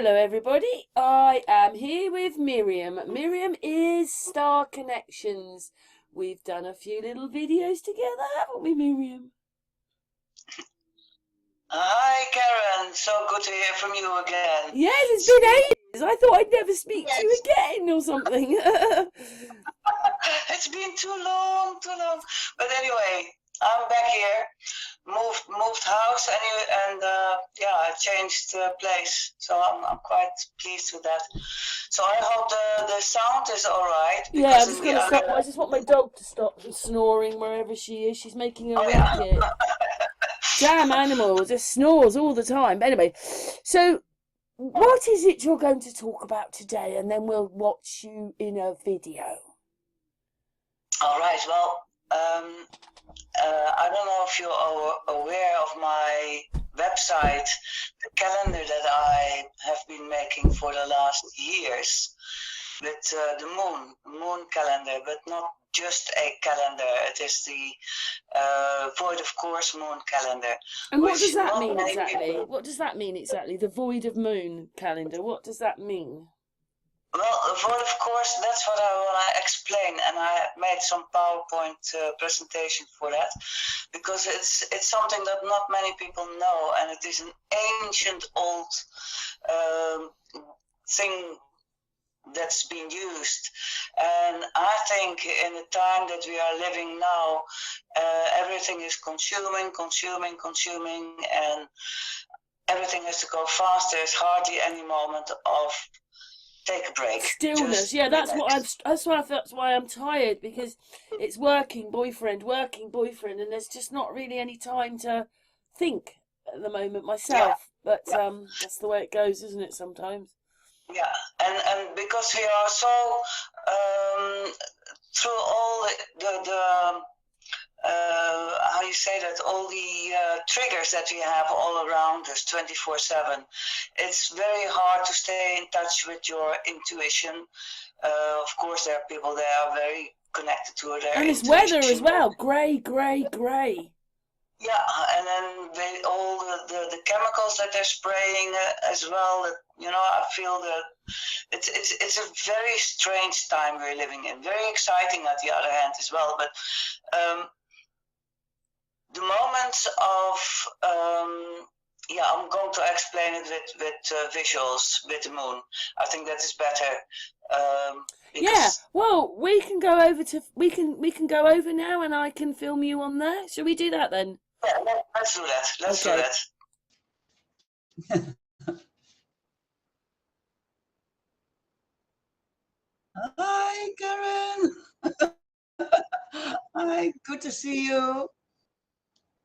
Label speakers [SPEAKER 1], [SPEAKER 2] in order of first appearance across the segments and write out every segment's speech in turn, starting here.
[SPEAKER 1] Hello everybody, I am here with Miriam. Miriam is Starconnections. We've done a few little videos together, haven't we, Miriam?
[SPEAKER 2] Hi Karen, so good to hear from you again.
[SPEAKER 1] Yes, it's been ages. I thought I'd never speak to you again or something.
[SPEAKER 2] It's been too long. But anyway, I'm back here. Moved house and yeah, I changed place, so I'm quite pleased with that. So I hope the sound is all right.
[SPEAKER 1] Yeah, I'm
[SPEAKER 2] Because
[SPEAKER 1] just
[SPEAKER 2] in
[SPEAKER 1] going
[SPEAKER 2] the
[SPEAKER 1] to stop.
[SPEAKER 2] other
[SPEAKER 1] I just want my dog to stop snoring wherever she is. She's making a
[SPEAKER 2] oh yeah.
[SPEAKER 1] racket. Damn animal, just snores all the time. Anyway, so what is it you're going to talk about today? And then we'll watch you in a video.
[SPEAKER 2] All right. Well, I don't know if you're aware of my website, the calendar that I have been making for the last years with the moon calendar, but not just a calendar. It is the void of course moon calendar.
[SPEAKER 1] And what does that mean exactly? What does that mean exactly? The void of moon calendar. What does that mean?
[SPEAKER 2] Well, void of course, that's what I want to explain, and I made some PowerPoint presentation for that, because it's something that not many people know, and it is an ancient old thing that's been used. And I think in the time that we are living now, everything is consuming, and everything has to go fast. There's hardly any moment of take a break.
[SPEAKER 1] Stillness. Yeah, that's why I'm tired, because it's working boyfriend, and there's just not really any time to think at the moment myself. Yeah. But that's the way it goes, isn't it, sometimes?
[SPEAKER 2] Yeah, and because we are so through all the how you say that, all the triggers that we have all around us 24/7, it's very hard to stay in touch with your intuition. Of course, there are people that are very connected to their
[SPEAKER 1] and it's
[SPEAKER 2] intuition.
[SPEAKER 1] weather as well, grey.
[SPEAKER 2] Yeah, and then all the chemicals that they're spraying as well. You know, I feel that it's a very strange time we're living in. Very exciting at the other hand as well, but the moments of yeah, I'm going to explain it with visuals with the moon. I think that is better.
[SPEAKER 1] Yeah, well, we can go go over now, and I can film you on there. Shall we do that then?
[SPEAKER 2] Yeah, let's do that. Let's do that. Hi, Karen. Hi, good to see you.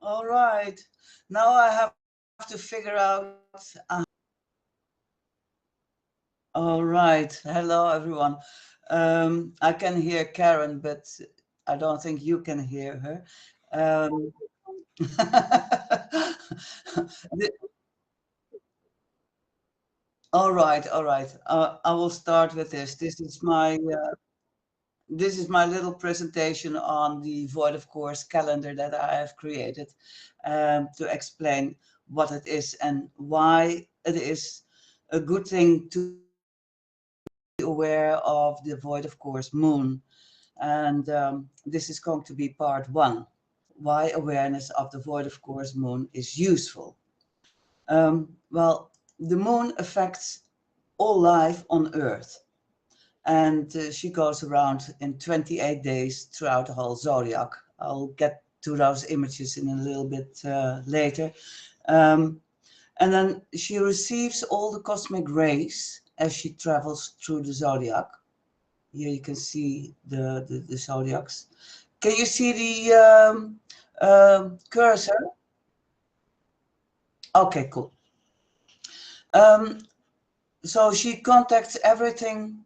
[SPEAKER 2] All right. Now I have to figure out. All right. Hello, everyone. I can hear Karen, but I don't think you can hear her. All right. I will start with this. This is my little presentation on the Void of Course calendar that I have created to explain what it is and why it is a good thing to be aware of the Void of Course moon. And this is going to be part 1, why awareness of the Void of Course moon is useful. Well, the moon affects all life on Earth. And she goes around in 28 days throughout the whole zodiac. I'll get to those images in a little bit later. And then she receives all the cosmic rays as she travels through the zodiac. Here you can see the zodiacs. Can you see the cursor? Okay, cool. So she contacts everything,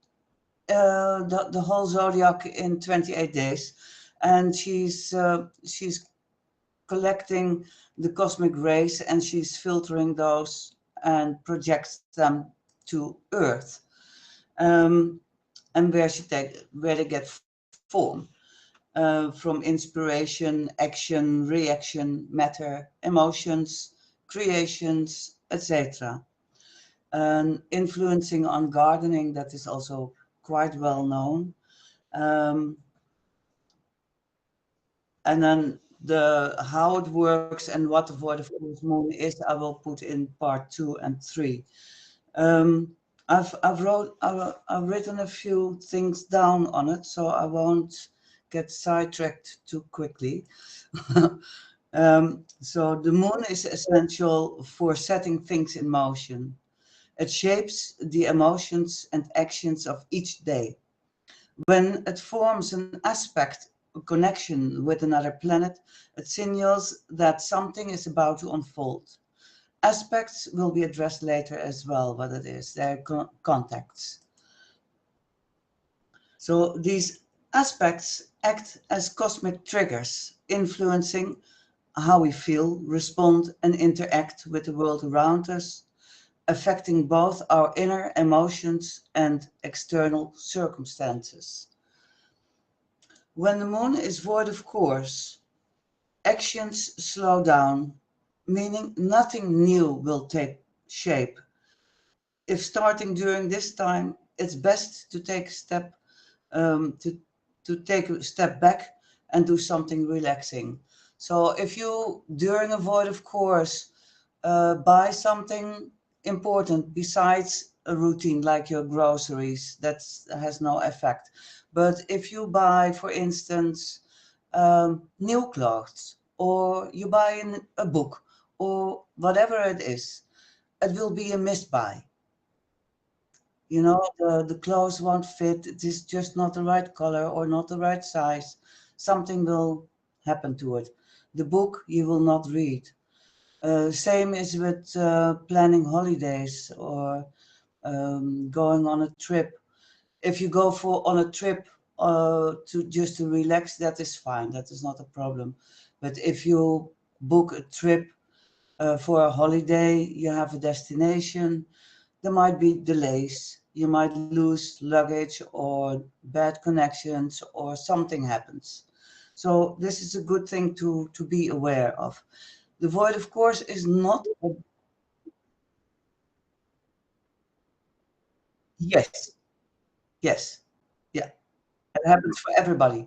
[SPEAKER 2] the whole zodiac in 28 days, and she's collecting the cosmic rays, and she's filtering those and projects them to Earth, and where they get form from inspiration, action, reaction, matter, emotions, creations, etc. and influencing on gardening, that is also quite well known. And then the how it works and what the void of course moon is, I will put in part 2 and 3. Um, I've written a few things down on it, so I won't get sidetracked too quickly. So the moon is essential for setting things in motion. It shapes the emotions and actions of each day. When it forms an aspect, a connection with another planet, it signals that something is about to unfold. Aspects will be addressed later as well, what it is. They're contacts. So these aspects act as cosmic triggers, influencing how we feel, respond, and interact with the world around us, affecting both our inner emotions and external circumstances. When the moon is void of course, actions slow down, meaning nothing new will take shape. If starting during this time, it's best to take a step um, to to take a step back and do something relaxing. So if you during a void of course buy something important besides a routine like your groceries, that has no effect. But if you buy, for instance, new clothes, or you buy a book, or whatever it is, it will be a missed buy. You know, the clothes won't fit, it is just not the right color or not the right size. Something will happen to it. The book you will not read. Same is with planning holidays or going on a trip. If you go for on a trip to just to relax, that is fine. That is not a problem. But if you book a trip for a holiday, you have a destination, there might be delays. You might lose luggage or bad connections or something happens. So this is a good thing to be aware of. The void, of course, is not a, yes, yes, yeah. It happens for everybody.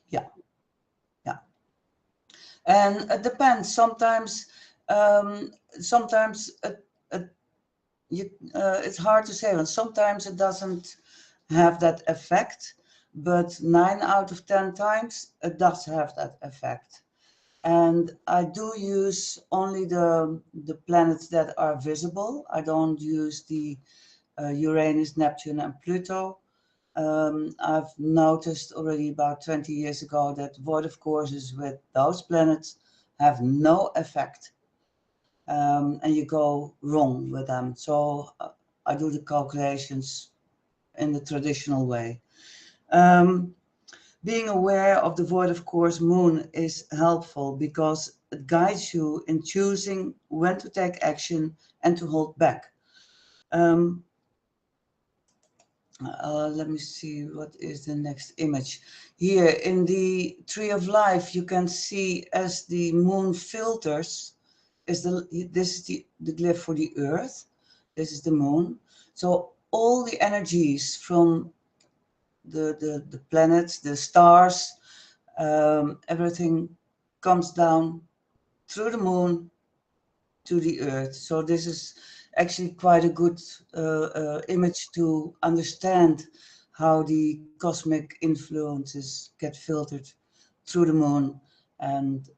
[SPEAKER 2] Yeah, yeah. And it depends. Sometimes it's hard to say. And sometimes it doesn't have that effect, but 9 out of 10 times it does have that effect. And I do use only the planets that are visible. I don't use the Uranus, Neptune, and Pluto. I've noticed already about 20 years ago that void of courses with those planets have no effect, and you go wrong with them. So I do the calculations in the traditional way. Um, Being aware of the void of course moon is helpful because it guides you in choosing when to take action and to hold back. Um, Let me see what is the next image. Here in the tree of life, you can see as the moon filters, this is the glyph for the earth. This is the moon. So all the energies from the planets, the stars, everything comes down through the moon to the earth. So this is actually quite a good image to understand how the cosmic influences get filtered through the moon and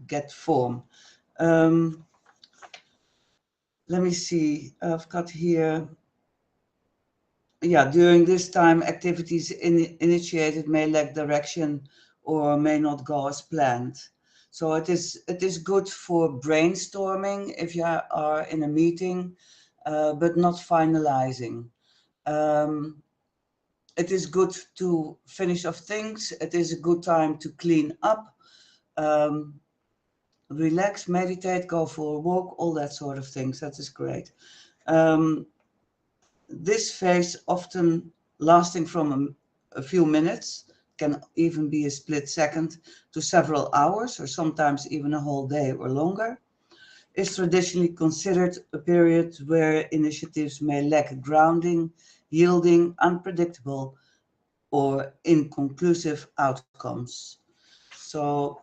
[SPEAKER 2] get form. Um, Let me see. I've got here. Yeah, during this time, activities initiated may lack direction or may not go as planned. So it is good for brainstorming if you are in a meeting, but not finalizing. Um, it is good to finish off things. It is a good time to clean up, um, relax, meditate, go for a walk, all that sort of things. That is great. Um, This phase, often lasting from a few minutes, can even be a split second to several hours, or sometimes even a whole day or longer. is traditionally considered a period where initiatives may lack grounding, yielding unpredictable or inconclusive outcomes. So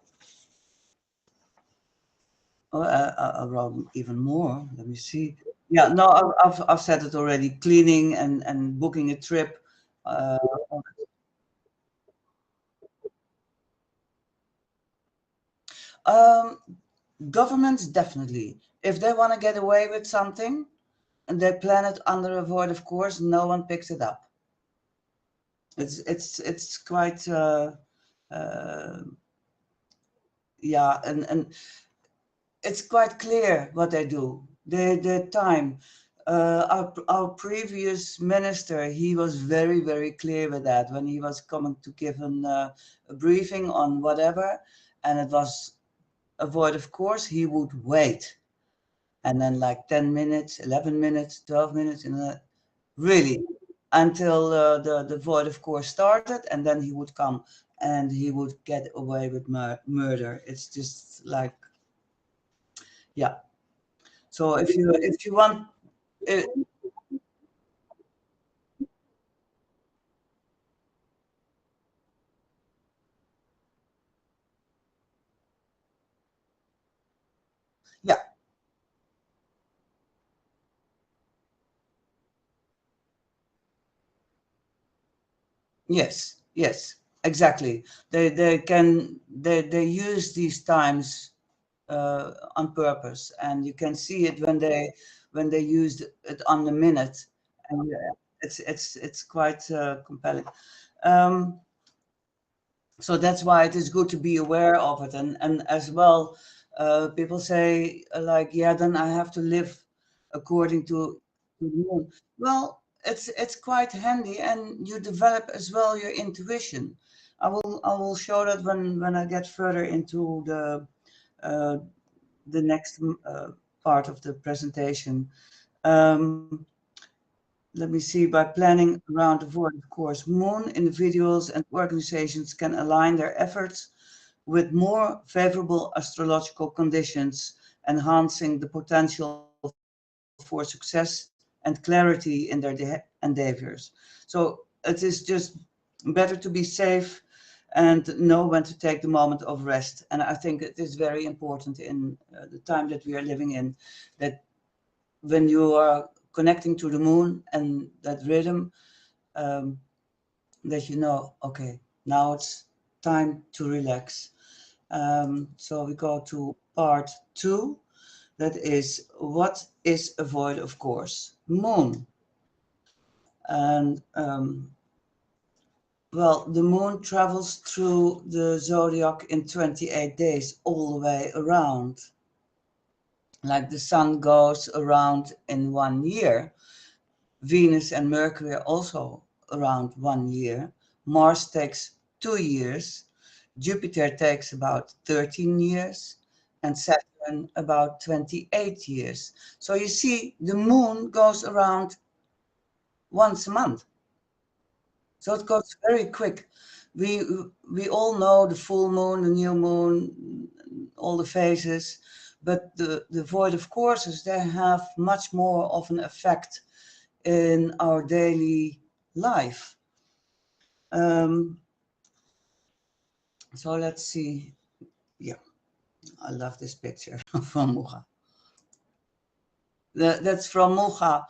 [SPEAKER 2] I wrote even more. Let me see. Yeah, no, I've said it already. Cleaning and booking a trip. Uh, um, Governments definitely. If they want to get away with something and they plan it under a void of course, no one picks it up. It's quite uh, yeah, and it's quite clear what they do. The time. Our previous minister, he was very clear with that when he was coming to give a briefing on whatever, and it was a void of course, he would wait. And then like 10 minutes, 11 minutes, 12 minutes, and really until the void of course started, and then he would come and he would get away with murder. It's just like, yeah. So if you want, uh, yeah, yes, exactly. They use these times on purpose, and you can see it when they used it on the minute, and it's quite compelling. Um, so that's why it is good to be aware of it, and as well, people say like, yeah, then I have to live according to the moon. Well, it's quite handy, and you develop as well your intuition. I will show that when I get further into uh, the next part of the presentation. Um, Let me see, by planning around the void, of course, moon, individuals and organizations can align their efforts with more favorable astrological conditions, enhancing the potential for success and clarity in their endeavors. So it is just better to be safe and know when to take the moment of rest. And I think it is very important in the time that we are living in, that when you are connecting to the moon and that rhythm, um, that you know, okay, now it's time to relax. So we go to part 2. That is, what is a void of course? Moon. And well, the moon travels through the zodiac in 28 days all the way around. Like the sun goes around in 1 year. Venus and Mercury are also around 1 year. Mars takes 2 years. Jupiter takes about 13 years. And Saturn about 28 years. So you see, the moon goes around once a month. So it goes very quick. We we all know the full moon, the new moon, all the phases, but the void of courses, they have much more of an effect in our daily life. Um, so let's see. Yeah, I love this picture from Mucha. That's from Mucha.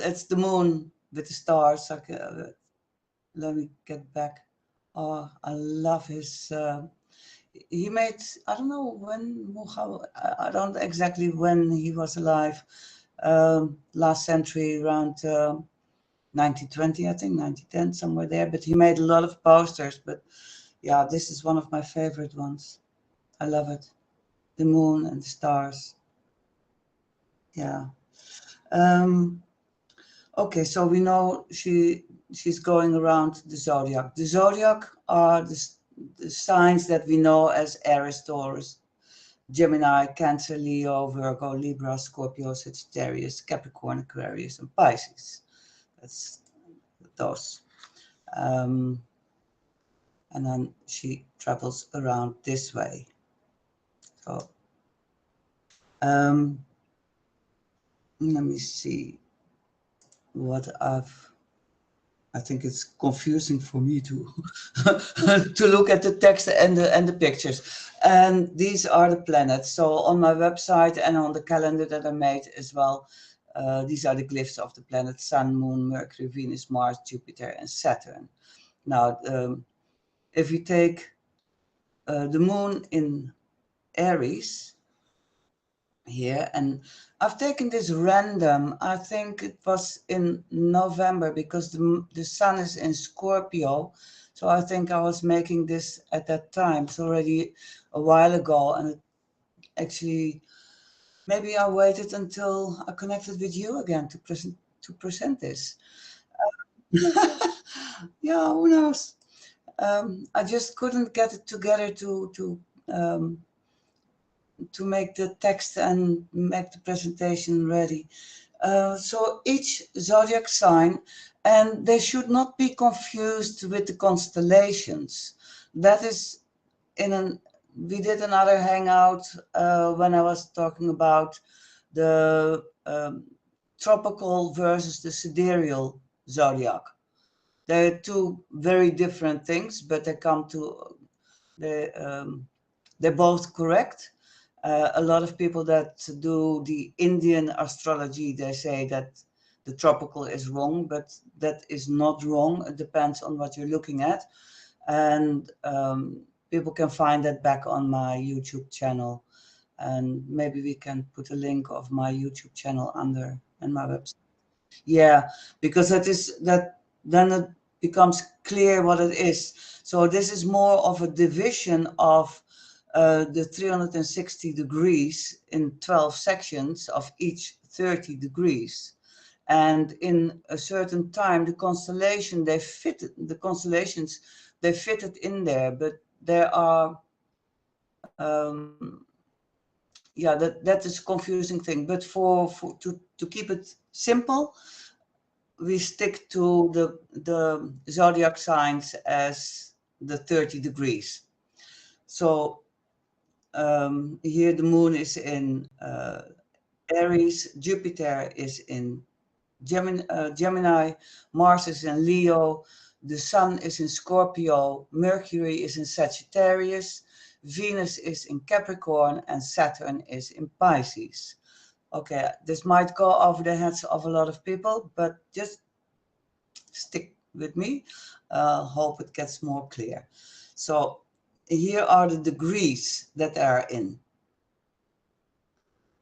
[SPEAKER 2] It's the moon with the stars. Let me get back. Oh, I love his. He made, I don't know when Mucha, I don't exactly when he was alive. Last century, around 1920, I think, 1910, somewhere there. But he made a lot of posters. But yeah, this is one of my favorite ones. I love it. The moon and the stars. Yeah. Um, okay, so we know she's going around the zodiac. The zodiac are the signs that we know as Aries, Taurus, Gemini, Cancer, Leo, Virgo, Libra, Scorpio, Sagittarius, Capricorn, Aquarius, and Pisces. That's those. Um, and then she travels around this way. So Let me see what I think it's confusing for me to to look at the text and the pictures. And these are the planets. So on my website and on the calendar that I made as well, these are the glyphs of the planets: Sun, Moon, Mercury, Venus, Mars, Jupiter, and Saturn. Now, if we take the Moon in Aries here, and I've taken this random. I think it was in November because the sun is in Scorpio, so I think I was making this at that time. It's already a while ago, and it actually maybe I waited until I connected with you again to present this. Yeah, who knows? I just couldn't get it together to make the text and make the presentation ready. So each zodiac sign, and they should not be confused with the constellations. That is we did another hangout when I was talking about the tropical versus the sidereal zodiac. They're two very different things, but they're both correct. A lot of people that do the Indian astrology, they say that the tropical is wrong, but that is not wrong. It depends on what you're looking at. And people can find that back on my YouTube channel. And maybe we can put a link of my YouTube channel under and my website. Yeah, because then it becomes clear what it is. So this is more of a division of the 360 degrees in 12 sections of each 30 degrees. And in a certain time, the constellations, they fit it in there, but there are, yeah, that is a confusing thing. But to keep it simple, we stick to the zodiac signs as the 30 degrees. So here the moon is in Aries, Jupiter is in Gemini, Mars is in Leo, the sun is in Scorpio, Mercury is in Sagittarius, Venus is in Capricorn, and Saturn is in Pisces. Okay, this might go over the heads of a lot of people, but just stick with me. Hope it gets more clear. So here are the degrees that are in.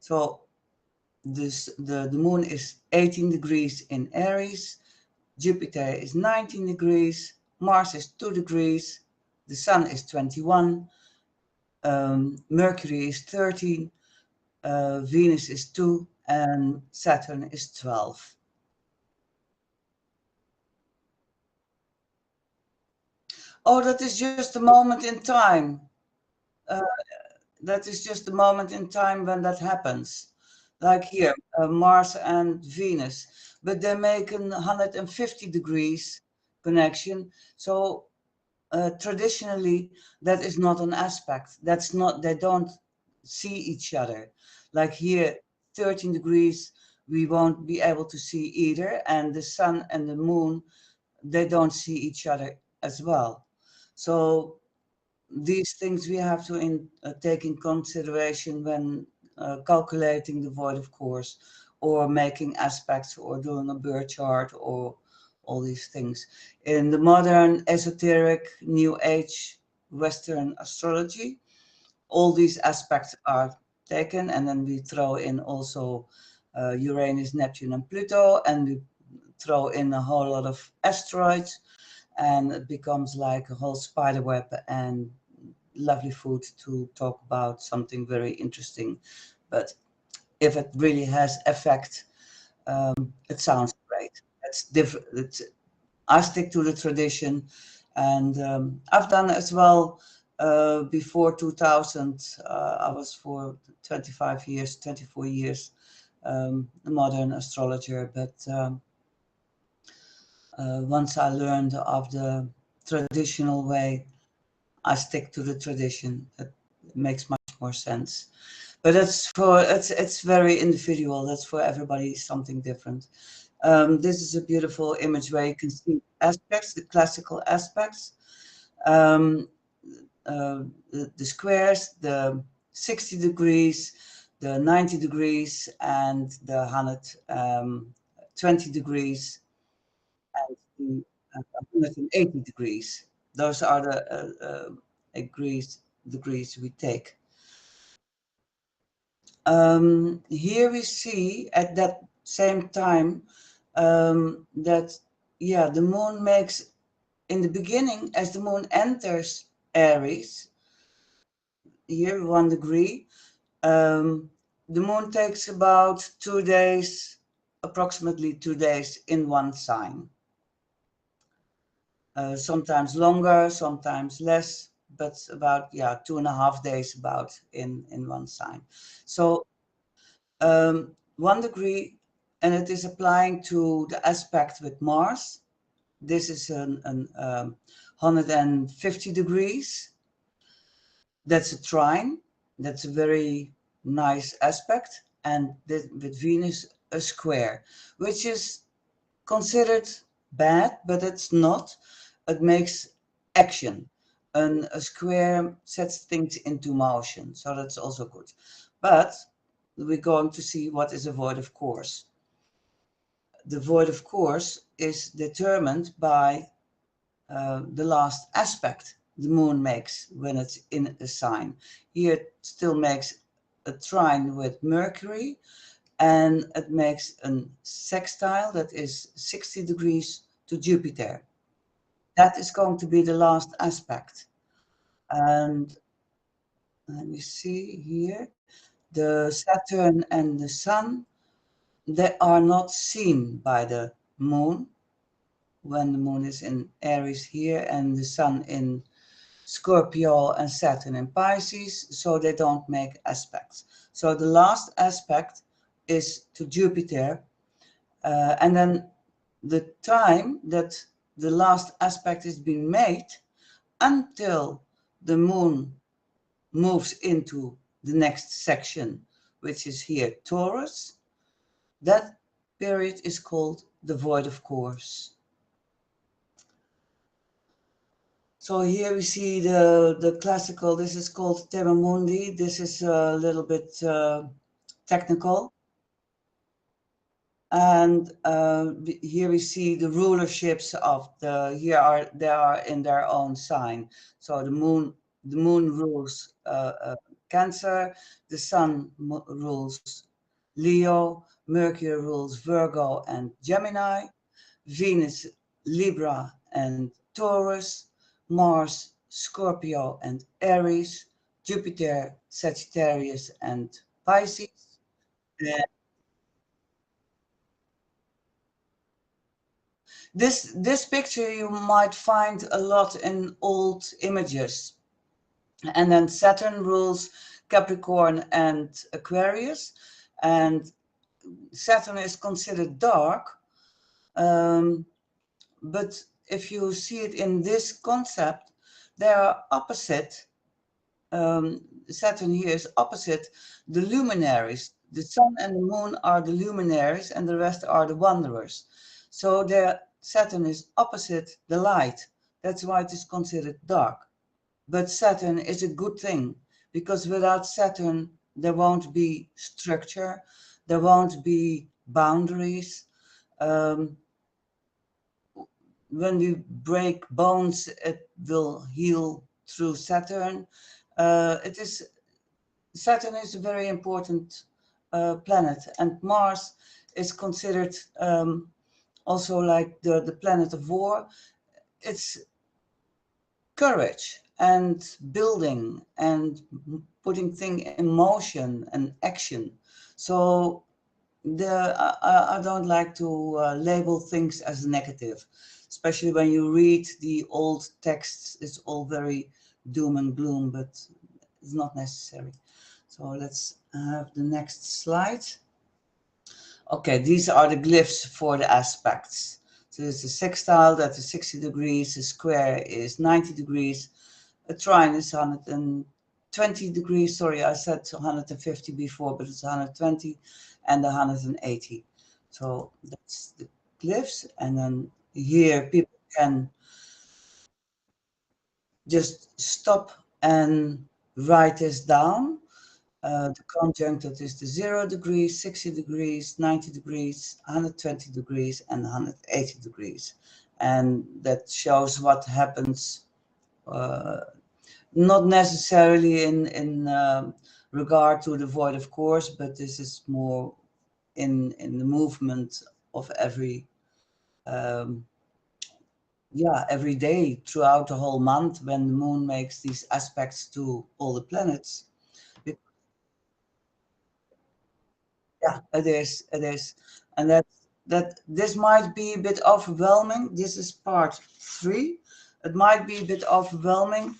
[SPEAKER 2] So the moon is 18 degrees in Aries, Jupiter is 19 degrees, Mars is 2 degrees, the sun is 21, Mercury is 13, Venus is 2, and Saturn is 12. Oh, that is just a moment in time. That is just a moment in time when that happens. Like here, Mars and Venus, but they make a 150 degrees connection. So traditionally, that is not an aspect. That's not, they don't see each other. Like here, 13 degrees, we won't be able to see either. And the sun and the moon, they don't see each other as well. So these things we have to take in consideration when calculating the void of course, or making aspects, or doing a birth chart, or all these things. In the modern esoteric new age Western astrology, all these aspects are taken, and then we throw in also Uranus, Neptune, and Pluto, and we throw in a whole lot of asteroids, and it becomes like a whole spider web and lovely food to talk about something very interesting. But if it really has effect, it sounds great. It's different. I stick to the tradition, and I've done as well before 2000. I was for 25 years, 24 years, a modern astrologer. But once I learned of the traditional way, I stick to the tradition. It makes much more sense. But it's very individual. That's for everybody something different. This is a beautiful image where you can see aspects, the classical aspects, um, the squares, the 60 degrees, the 90 degrees, and the 120 degrees, and the 180 degrees. Those are the degrees we take. Here we see at that same time that, yeah, the moon makes, in the beginning, as the moon enters Aries, here 1 degree, the moon takes about 2 days, approximately 2 days in one sign. Sometimes longer, sometimes less, but about, yeah, 2.5 days about in one sign. So 1 degree, and it is applying to the aspect with Mars. This is an 150 degrees. That's a trine. That's a very nice aspect. And with Venus, a square, which is considered bad, but it's not. It makes action. And a square sets things into motion, so that's also good. But we're going to see what is a void of course. The void of course is determined by the last aspect the moon makes when it's in a sign. Here it still makes a trine with Mercury, and it makes a sextile that is 60 degrees to Jupiter. That is going to be the last aspect. And let me see here. The Saturn and the Sun, they are not seen by the moon when the moon is in Aries here and the Sun in Scorpio and Saturn in Pisces, so they don't make aspects. So the last aspect is to Jupiter, and then the time that the last aspect is being made until the moon moves into the next section, which is here Taurus, that period is called the void of course. So here we see the classical, this is called Tema Mundi. This is a little bit technical. And here we see the rulerships of they are in their own sign. So the moon rules Cancer, the sun rules Leo, Mercury rules Virgo and Gemini, Venus, Libra and Taurus, Mars, Scorpio and Aries, Jupiter, Sagittarius and Pisces. This picture you might find a lot in old images. And then Saturn rules Capricorn and Aquarius, and Saturn is considered dark. But if you see it in this concept, they are opposite. Saturn here is opposite the luminaries. The sun and the moon are the luminaries, and the rest are the wanderers. So Saturn is opposite the light. That's why it is considered dark. But Saturn is a good thing, because without Saturn, there won't be structure, there won't be boundaries. When we break bones, it will heal through Saturn. Saturn is a very important planet, and Mars is considered also like the planet of war. It's courage and building and putting things in motion and action. So I don't like to label things as negative, especially when you read the old texts. It's all very doom and gloom, but it's not necessary. So let's have the next slide. Okay, these are the glyphs for the aspects. So there's a sextile that is 60 degrees, a square is 90 degrees, a trine is 120 120 degrees. Sorry, I said 150 before, but it's 120 and 180. So that's the glyphs. And then here people can just stop and write this down. The conjuncted is the 0 degrees, 60 degrees, 90 degrees, 120 degrees, and 180 degrees. And that shows what happens, not necessarily in regard to the void of course, but this is more in the movement of every every day throughout the whole month when the moon makes these aspects to all the planets. Yeah, it is, and that this might be a bit overwhelming. This is part 3. It might be a bit overwhelming,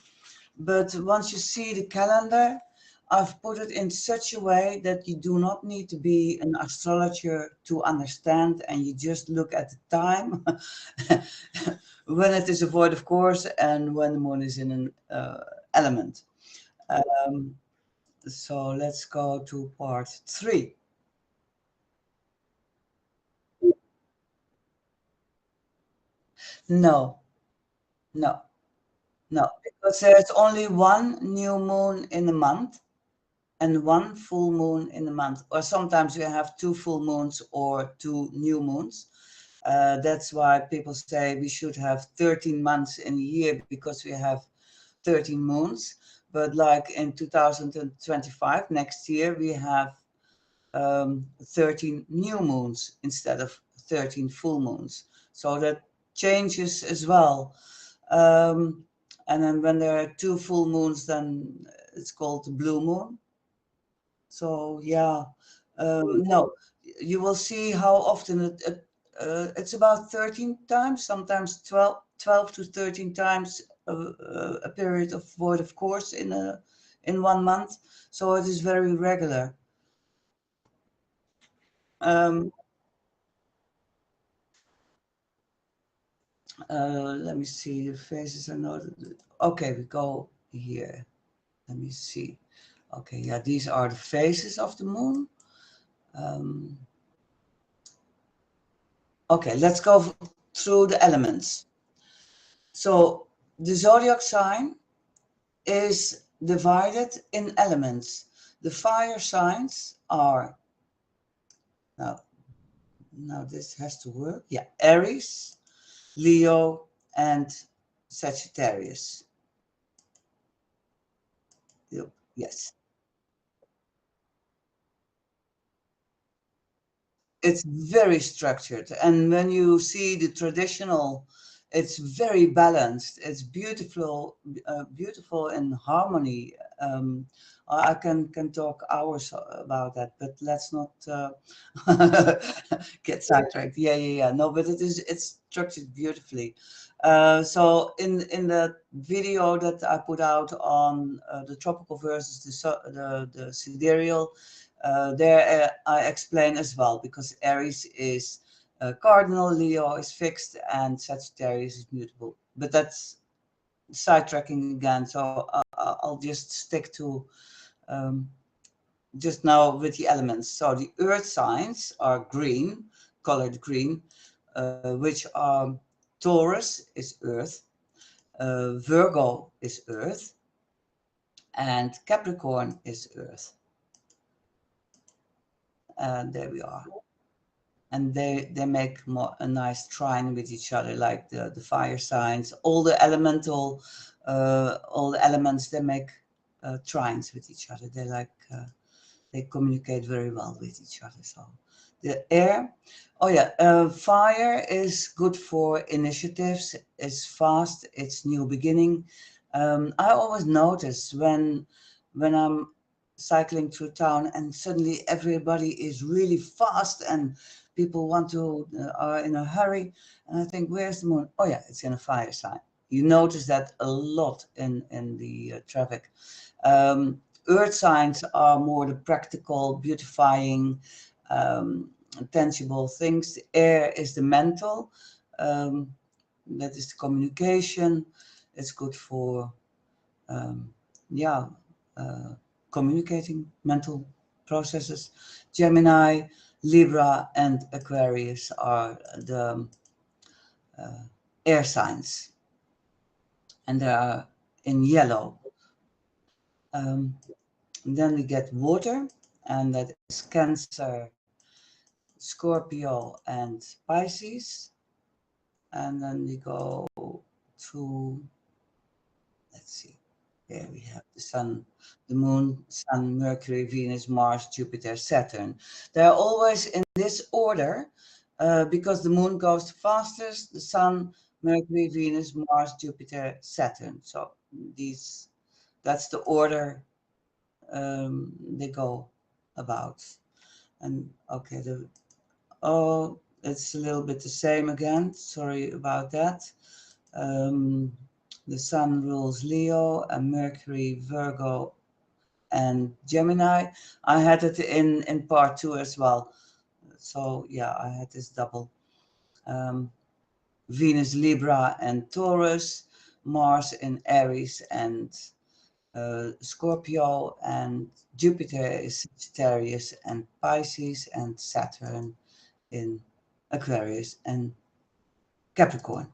[SPEAKER 2] but once you see the calendar, I've put it in such a way that you do not need to be an astrologer to understand, and you just look at the time when it is a void of course and when the moon is in an element. So let's go to part 3. No, no, no, because there's only one new moon in a month and one full moon in a month, or sometimes we have 2 full moons or 2 new moons. That's why people say we should have 13 months in a year because we have 13 moons. But like in 2025, next year, we have 13 new moons instead of 13 full moons. So that changes as well. And then when there are 2 full moons, then it's called the blue moon. So yeah, no, you will see how often it's about 13 times, sometimes 12 to 13 times a period of void of course in 1 month. So it is very regular. Let me see, the phases are noted. Okay, we go here. Let me see. Okay, yeah, these are the phases of the moon. Okay, let's go through the elements. So the zodiac sign is divided in elements. The fire signs are, now this has to work. Yeah, Aries, Leo, and Sagittarius. Yes. It's very structured, and when you see the traditional, it's very balanced. It's beautiful, beautiful in harmony. I can talk hours about that, but let's not get sidetracked. Yeah. No, but it's structured beautifully. So in the video that I put out on the tropical versus the sidereal, there I explain as well, because Aries is cardinal, Leo is fixed, and Sagittarius is mutable. But that's sidetracking again, so I'll just stick to just now with the elements. So the earth signs are green, colored green, which are Taurus is earth, Virgo is earth, and Capricorn is earth. And there we are. And they make a nice trine with each other, like the fire signs, all the elemental, all the elements, they make trines with each other. They like they communicate very well with each other. So the air, oh yeah, fire is good for initiatives. It's fast. It's new beginning. I always notice when I'm cycling through town and suddenly everybody is really fast and people want to are in a hurry, and I think, where's the moon? Oh yeah, it's in a fire sign. You notice that a lot in the traffic. Earth signs are more the practical, beautifying, tangible things. The air is the mental, that is the communication. It's good for yeah, communicating mental processes. Gemini, Libra, and Aquarius are the air signs, and they are in yellow. Then we get water, and that is Cancer, Scorpio, and Pisces. And then we go to, let's see, here we have the Sun, the Moon, Sun, Mercury, Venus, Mars, Jupiter, Saturn. They're always in this order because the Moon goes the fastest, the Sun, Mercury, Venus, Mars, Jupiter, Saturn. So that's the order they go about. And okay, it's a little bit the same again. Sorry about that. The Sun rules Leo and Mercury, Virgo, and Gemini. I had it in part 2 as well. So yeah, I had this double. Venus, Libra, and Taurus. Mars in Aries and Scorpio, and Jupiter is Sagittarius and Pisces, and Saturn in Aquarius and Capricorn.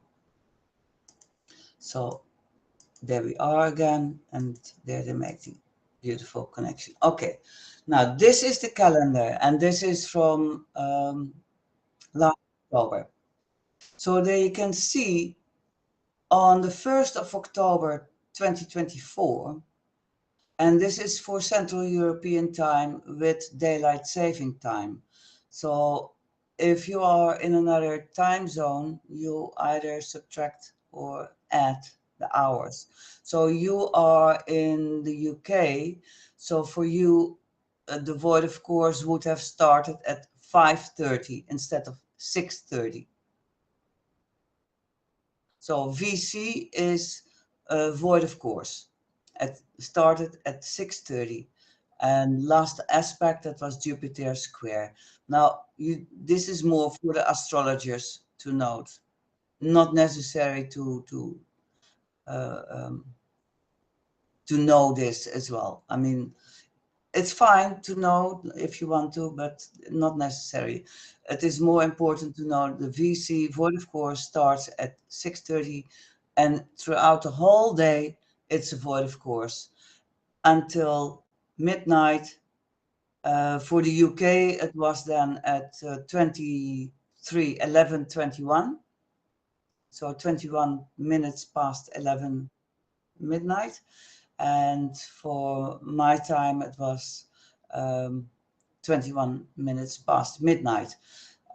[SPEAKER 2] So there we are again, and there they make the beautiful connection. Okay, now this is the calendar, and this is from last October. So there you can see on the 1st of October 2024, and this is for Central European time with daylight saving time. So if you are in another time zone, you either subtract or add the hours. So you are in the UK, so for you, the void of course would have started at 5:30 instead of 6:30. So VC is void of course. Started at 6:30, and last aspect that was Jupiter square. Now this is more for the astrologers to note, not necessary to know this as well. I mean, it's fine to know if you want to, but not necessary. It is more important to know the VC void of course starts at 6:30, and throughout the whole day it's a void of course until midnight. For the UK it was then at 11:21, so 21 minutes past 11 midnight. And for my time it was 21 minutes past midnight.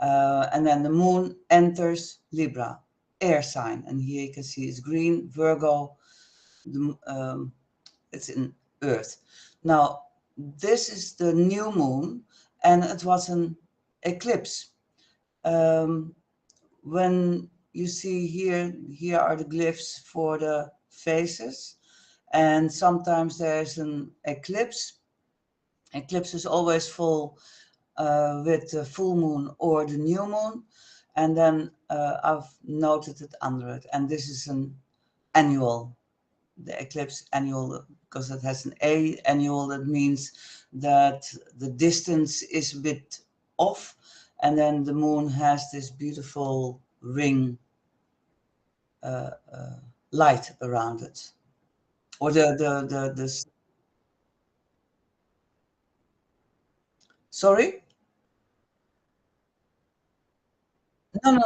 [SPEAKER 2] And then the moon enters Libra, air sign, and here you can see it's green. Virgo, it's in Earth. Now this is the new moon, and it was an eclipse. When you see here are the glyphs for the faces, and sometimes there's an eclipse. Eclipse is always full with the full moon or the new moon, and then I've noted it under it, and this is an annual, the eclipse annual, because it has an annual. That means that the distance is a bit off, and then the moon has this beautiful ring light around it, or the sorry. No,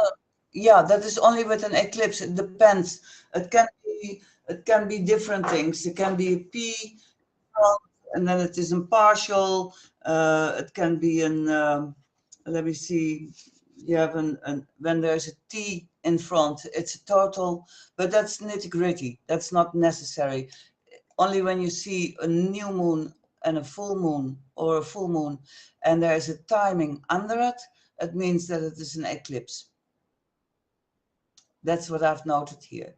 [SPEAKER 2] yeah, that is only with an eclipse. It depends. It can be different things. It can be a P, and then it is impartial. It can be an let me see. You have an when there's a T in front, it's a total, but that's nitty gritty. That's not necessary. Only when you see a new moon and a full moon, or a full moon, and there's a timing under it, it means that it is an eclipse. That's what I've noted here.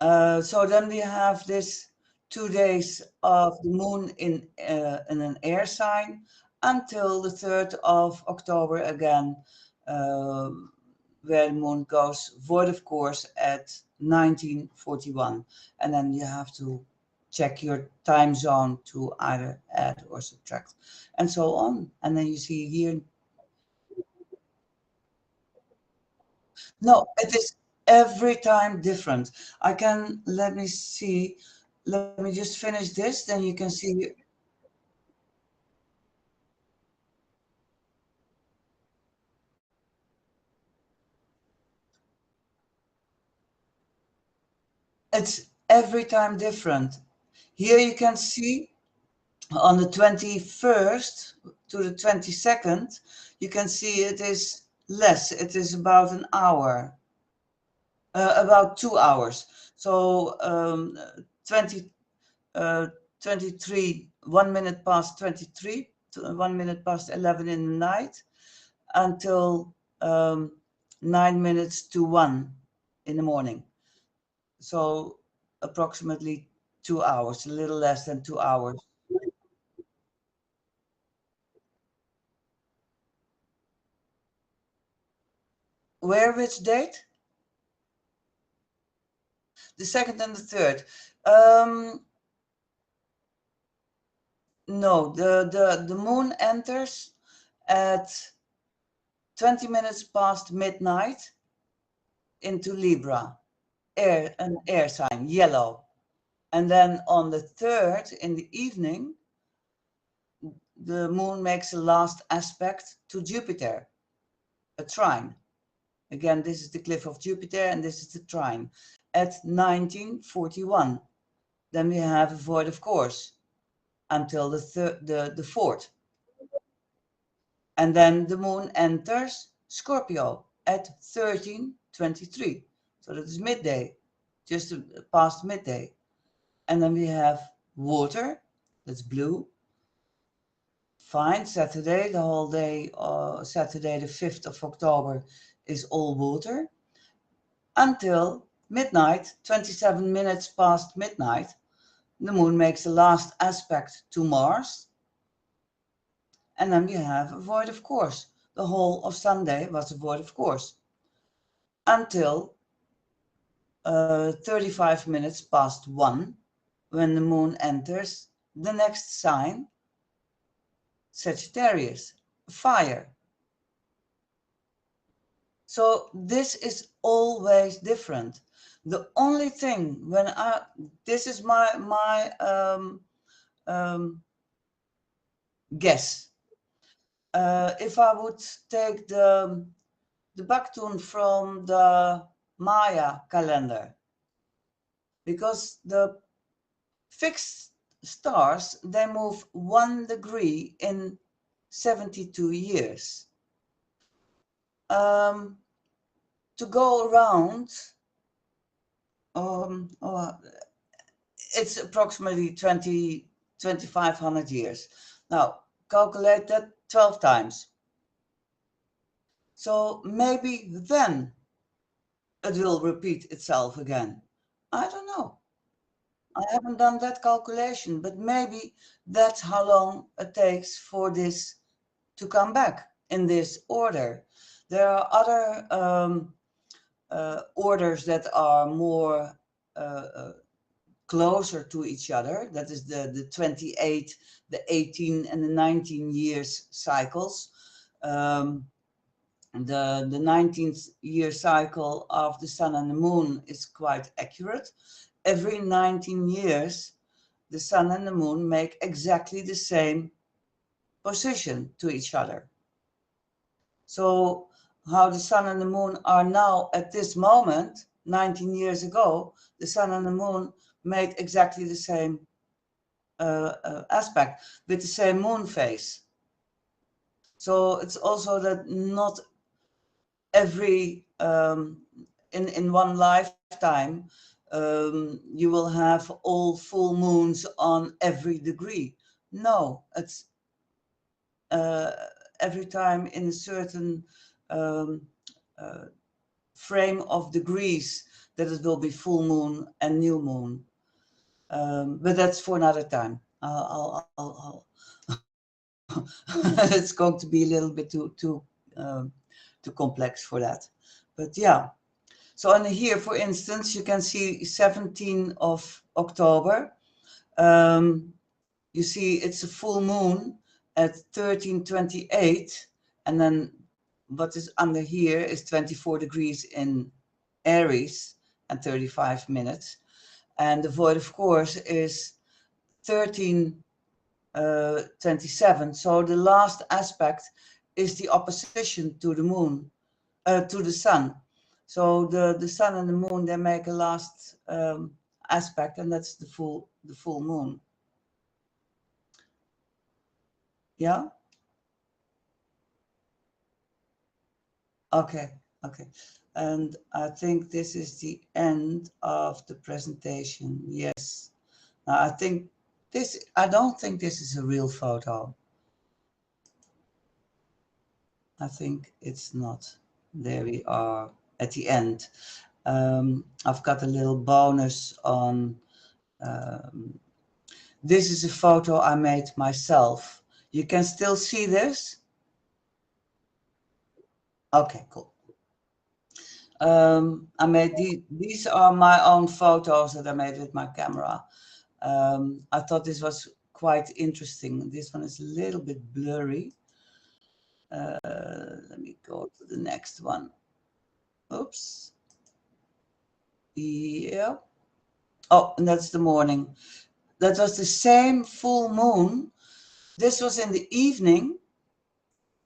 [SPEAKER 2] So then we have this 2 days of the moon in an air sign until the 3rd of October again, where the moon goes void of course at 1941, and then you have to check your time zone to either add or subtract, and so on. And then you see here. No, it is every time different. Let me see. Let me just finish this, then you can see. It's every time different. Here you can see on the 21st to the 22nd, you can see it is less. It is about an hour, about 2 hours. So 20, 23, 1 minute past 23, 1 minute past 11 in the night, until 9 minutes to 1 in the morning. So approximately 2 hours, a little less than 2 hours. Where, which date? The second and the third. No, the moon enters at 20 minutes past midnight into Libra, an air sign, yellow. And then on the third in the evening, the moon makes a last aspect to Jupiter, a trine. Again, this is the cliff of Jupiter, and this is the trine at 1941. Then we have a void of course until the fourth. And then the moon enters Scorpio at 13:23. So that is midday, just past midday. And then we have water, that's blue. Fine, Saturday, the whole day, Saturday the 5th of October is all water. Until midnight, 27 minutes past midnight, the moon makes the last aspect to Mars. And then we have a void of course. The whole of Sunday was a void of course. Until 35 minutes past 1, when the moon enters the next sign, Sagittarius, fire. So this is always different. The only thing this is my guess. If I would take the Bakhtun from the Maya calendar, because the fixed stars, they move 1 degree in 72 years. To go around, it's approximately 2,500 years. Now, calculate that 12 times. So maybe then it will repeat itself again. I don't know. I haven't done that calculation, but maybe that's how long it takes for this to come back in this order. There are other orders that are more closer to each other. That is the 28, the 18, and the 19 years cycles. The 19th year cycle of the sun and the moon is quite accurate. Every 19 years, the sun and the moon make exactly the same position to each other. So how the sun and the moon are now at this moment, 19 years ago, the sun and the moon made exactly the same aspect with the same moon phase. So it's also that not every in one lifetime you will have all full moons on every degree. No, it's every time in a certain frame of degrees that it will be full moon and new moon. But that's for another time. It's going to be a little bit too complex for that. But yeah. So and here, for instance, you can see 17th of October. You see it's a full moon at 13:28, and then what is under here is 24 degrees in Aries and 35 minutes. And the void, of course, is 13:27. So the last aspect is the opposition to the moon, to the sun. So the sun and the moon, they make a last aspect, and that's the full moon. Yeah. Okay. And I think this is the end of the presentation. Yes. Now I don't think this is a real photo. I think it's not. There we are at the end. I've got a little bonus on. This is a photo I made myself. You can still see this? Okay, cool. I made these are my own photos that I made with my camera. I thought this was quite interesting. This one is a little bit blurry. Let me go to the next one. Oops. Yeah. Oh, and that's the morning. That was the same full moon. This was in the evening,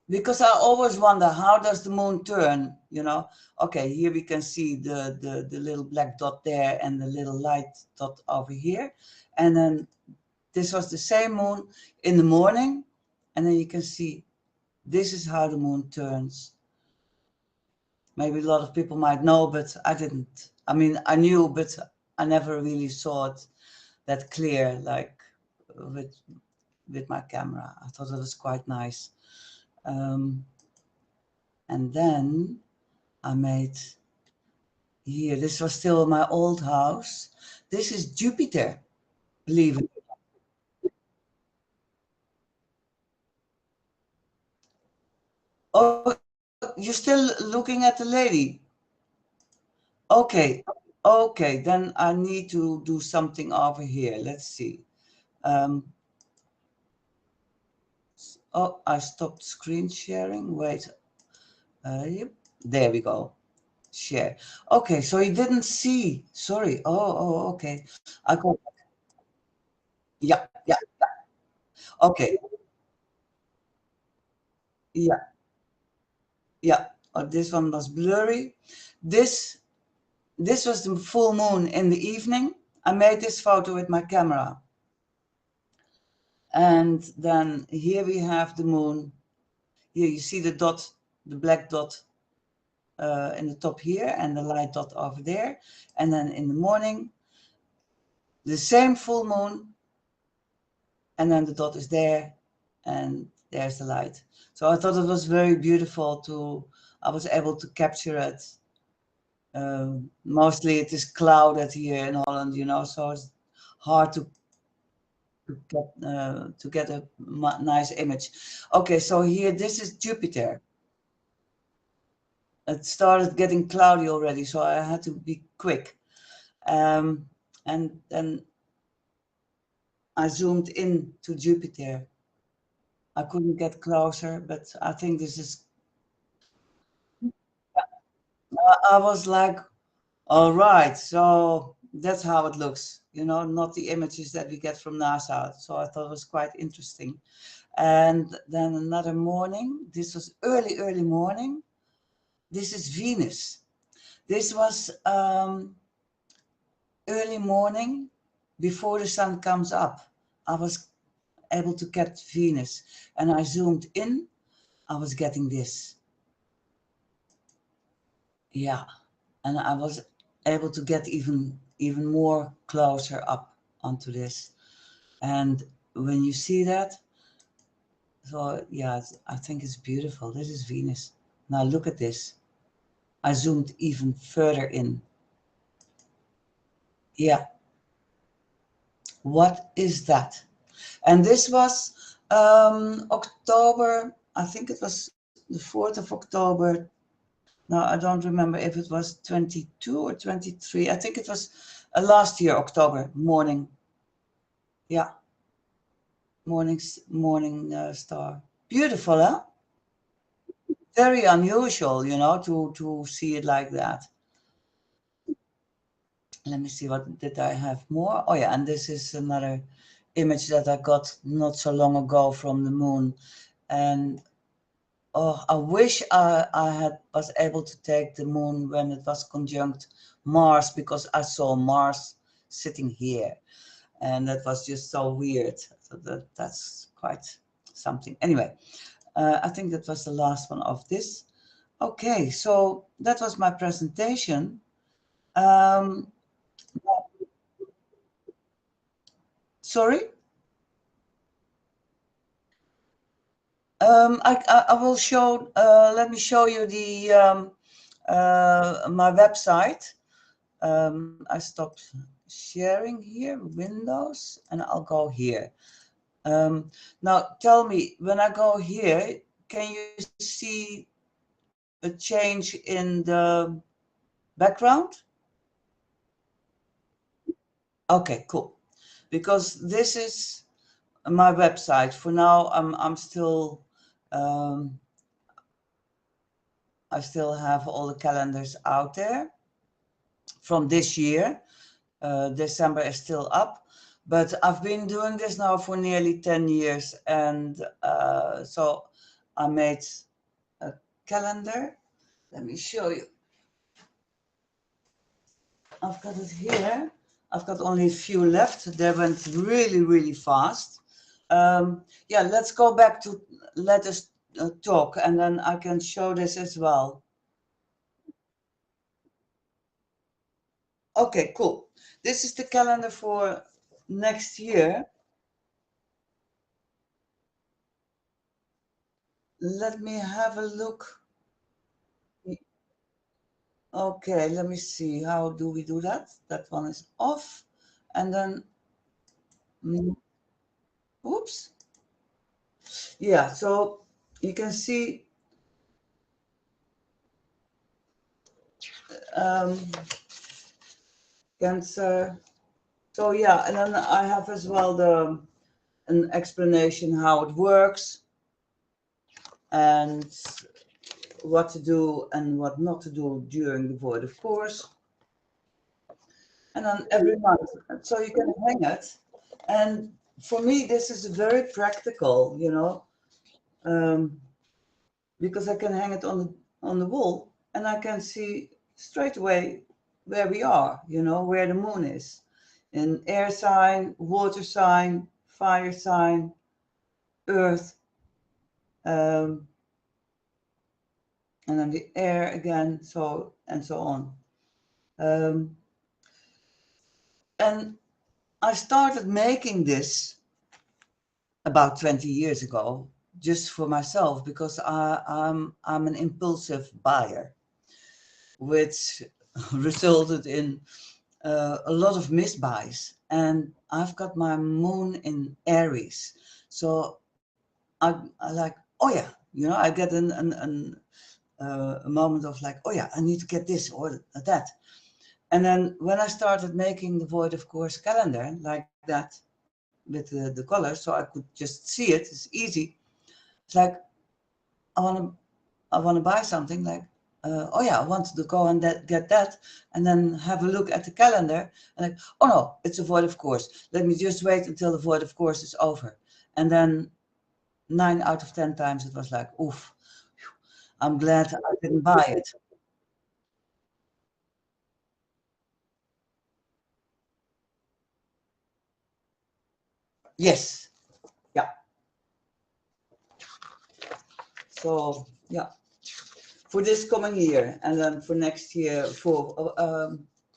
[SPEAKER 2] because I always wonder, how does the moon turn? You know, okay, here we can see the little black dot there and the little light dot over here. And then this was the same moon in the morning. And then you can see this is how the moon turns. Maybe a lot of people might know, but I didn't. I mean, I knew, but I never really saw it that clear, like with my camera. I thought it was quite nice. And then I made here, this was still my old house. This is Jupiter, believe it. Oh, you're still looking at the lady? Okay, then I need to do something over here. Let's see. Oh, I stopped screen sharing. Wait. Yep. There we go. Share. Okay, so you didn't see. Sorry. Okay. I go. Yeah. Okay. Yeah. Oh, this one was blurry. This was the full moon in the evening. I made this photo with my camera. And then here we have the moon. Here you see the dot, the black dot in the top here, and the light dot over there. And then in the morning, the same full moon, and then the dot is there, and there's the light. So I thought it was very beautiful I was able to capture it. Mostly it is clouded here in Holland, you know, so it's hard to get a nice image. Okay, so here, this is Jupiter. It started getting cloudy already, so I had to be quick. And then I zoomed in to Jupiter. I couldn't get closer, but I think this is. I was like, all right, so that's how it looks, you know, not the images that we get from NASA. So I thought it was quite interesting. And then another morning, this was early morning. This is Venus. This was early morning before the sun comes up. I was able to get Venus, and I zoomed in. I was getting this. Yeah, and I was able to get even more closer up onto this. And when you see that, so yeah, I think it's beautiful. This is Venus. Now look at this. I zoomed even further in. Yeah. What is that? And this was October, I think it was the 4th of October. Now, I don't remember if it was 22 or 23. I think it was last year, October morning. Yeah, morning star. Beautiful, huh? Very unusual, you know, to see it like that. Let me see, what did I have more? Oh yeah, and this is another image that I got not so long ago from the moon. And oh, I wish I was able to take the moon when it was conjunct Mars, because I saw Mars sitting here, and that was just so weird. So that's quite something. Anyway, I think that was the last one of this. Okay, so that was my presentation. Um, Sorry. I will show. Let me show you the my website. I stopped sharing here, Windows, and I'll go here. Now tell me, when I go here, can you see a change in the background? Okay, cool. Because this is my website. For now, I'm still I still have all the calendars out there from this year. December is still up, but I've been doing this now for nearly 10 years, and so I made a calendar. Let me show you. I've got it here. I've got only a few left. They went really, really fast. Yeah, let's go back to let us talk, and then I can show this as well. Okay, cool. This is the calendar for next year. Let me have a look. Okay, let me see. How do we do that? That one is off. And then, oops. Yeah, so you can see um, Cancer. So yeah, and then I have as well an explanation how it works and what to do and what not to do during the void, of course. And then every month, so you can hang it. And for me, this is very practical, you know, because I can hang it on the wall and I can see straight away where we are, you know, where the moon is. An air sign, water sign, fire sign, earth, um, and then the air again, so and so on. And I started making this about 20 years ago, just for myself, because I'm an impulsive buyer, which resulted in a lot of misbuys. And I've got my moon in Aries, so I like, oh yeah, you know, I get a moment of like, oh yeah, I need to get this or that. And then when I started making the Void of Course calendar like that with the colors, so I could just see it, it's easy. It's like, I want to buy something, like, oh yeah, I wanted to go and get that, and then have a look at the calendar, and like, oh no, it's a Void of Course. Let me just wait until the Void of Course is over. And then 9 out of 10 times it was like, oof, I'm glad I didn't buy it. Yes, yeah. So yeah, for this coming year, and then for next year, for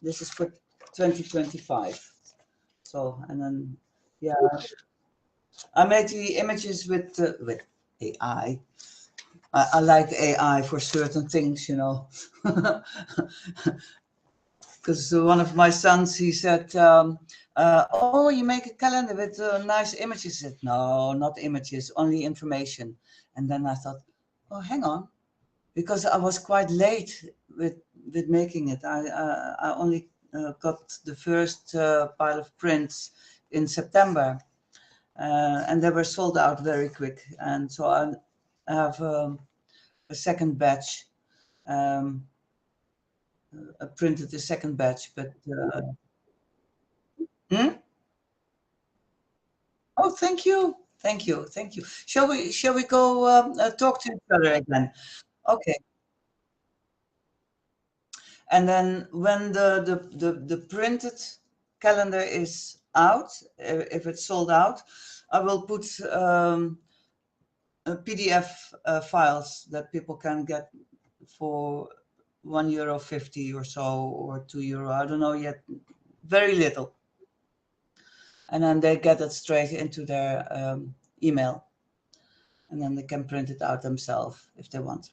[SPEAKER 2] this is for 2025. So, and then yeah, I made the images with AI. I like AI for certain things, you know. Because one of my sons, he said, oh, you make a calendar with nice images. I said, no, not images, only information. And then I thought, oh, hang on, because I was quite late with making it. I only got the first pile of prints in September, and they were sold out very quick. And so I have a second batch. I printed the second batch, but oh, thank you, thank you, thank you. Shall we go talk to each other again? Okay. And then when the printed calendar is out, if it's sold out, I will put PDF files that people can get for €1.50 or so, or €2. I don't know yet, very little. And then they get it straight into their email, and then they can print it out themselves if they want.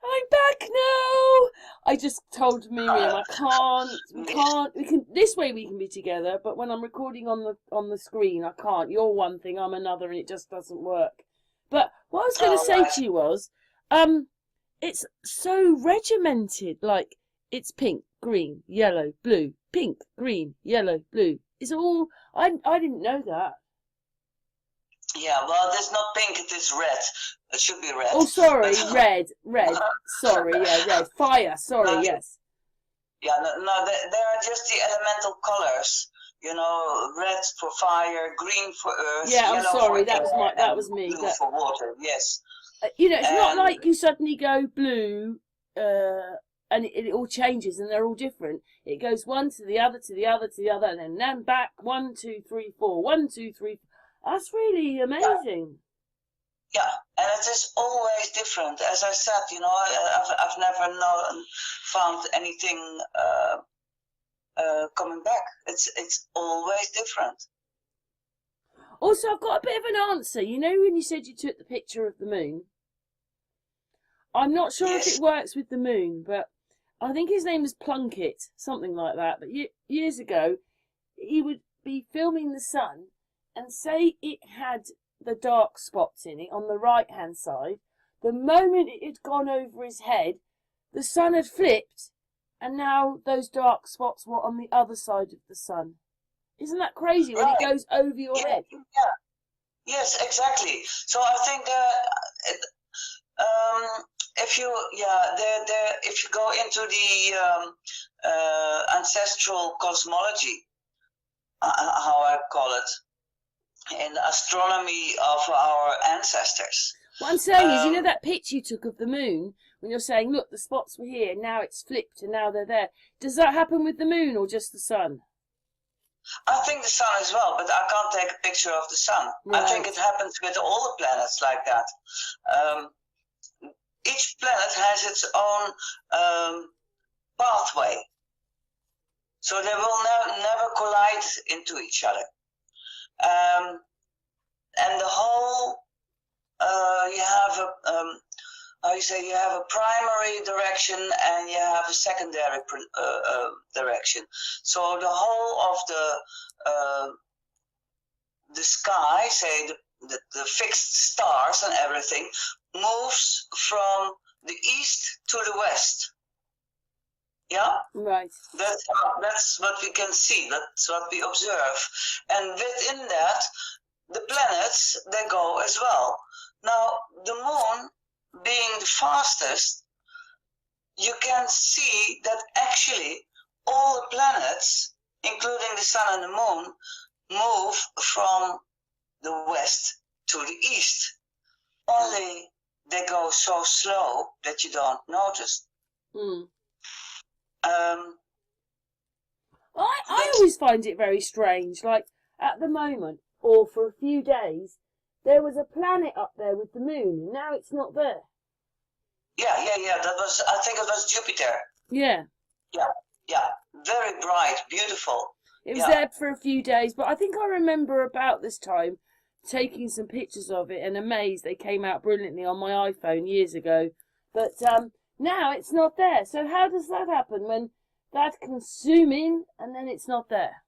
[SPEAKER 1] I'm back now. I just told Miriam we can this way we can be together, but when I'm recording on the screen I can't. You're one thing, I'm another, and it just doesn't work. But what I was going to say to you was, it's so regimented, like it's pink, green, yellow, blue, pink, green, yellow, blue. It's all I didn't know that.
[SPEAKER 3] Yeah, well, it's not pink, it is red. It should be red.
[SPEAKER 1] Oh, sorry, red. Sorry, yeah, red. Fire, sorry, yes.
[SPEAKER 3] Yeah, no, they are just the elemental colors. You know, red for fire, green for earth.
[SPEAKER 1] Yeah, I'm sorry,
[SPEAKER 3] that
[SPEAKER 1] was me.
[SPEAKER 3] Blue for water, yes.
[SPEAKER 1] You know, it's not like you suddenly go blue, and it all changes and they're all different. It goes one to the other, to the other, to the other, and then back 1, 2, 3, 4, 1, 2, 3. That's really amazing.
[SPEAKER 3] Yeah, and it is always different. As I said, you know, I've never found anything coming back. It's always different.
[SPEAKER 1] Also, I've got a bit of an answer. You know, when you said you took the picture of the moon, I'm not sure if it works with the moon, but I think his name was Plunkett, something like that. But years ago, he would be filming the sun, and say it had the dark spots in it on the right-hand side. The moment it had gone over his head, the sun had flipped, and now those dark spots were on the other side of the sun. Isn't that crazy when it goes over your head?
[SPEAKER 3] Yeah. Yes, exactly. So I think if you if you go into the ancestral cosmology, how I call it, in the astronomy of our ancestors.
[SPEAKER 1] What I'm saying is, you know that picture you took of the moon, when you're saying, look, the spots were here, now it's flipped and now they're there. Does that happen with the moon or just the sun?
[SPEAKER 3] I think the sun as well, but I can't take a picture of the sun. Right. I think it happens with all the planets like that. Each planet has its own pathway. So they will never collide into each other. And the whole, you have you have a primary direction and you have a secondary direction. So the whole of the sky, say the fixed stars and everything, moves from the east to the west. Yeah?
[SPEAKER 1] Right.
[SPEAKER 3] That's what we can see, that's what we observe. And within that, the planets, they go as well. Now, the moon being the fastest, you can see that actually all the planets, including the sun and the moon, move from the west to the east. Only they go so slow that you don't notice.
[SPEAKER 1] I always find it very strange. Like at the moment, or for a few days, there was a planet up there with the moon, and now it's not there.
[SPEAKER 3] Yeah. That was, I think it was Jupiter.
[SPEAKER 1] Yeah.
[SPEAKER 3] Yeah. Very bright, beautiful.
[SPEAKER 1] It was there for a few days, but I think I remember about this time taking some pictures of it and amazed they came out brilliantly on my iPhone years ago. But now it's not there. So how does that happen when that can zoom in and then it's not there?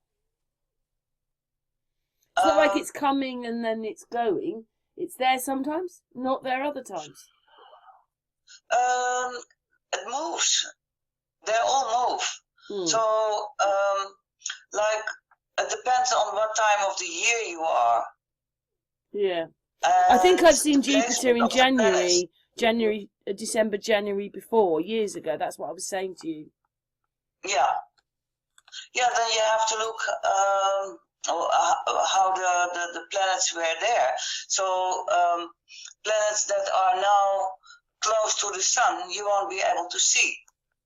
[SPEAKER 1] It's not like it's coming and then it's going. It's there sometimes, not there other times.
[SPEAKER 3] It moves. They all move. So, like, it depends on what time of the year you are.
[SPEAKER 1] Yeah. I think I've seen
[SPEAKER 3] the placement
[SPEAKER 1] Jupiter in
[SPEAKER 3] of the planets.
[SPEAKER 1] December, January before, years ago. That's what I was saying to you.
[SPEAKER 3] Yeah. Yeah, then you have to look how the planets were there. So planets that are now close to the sun, you won't be able to see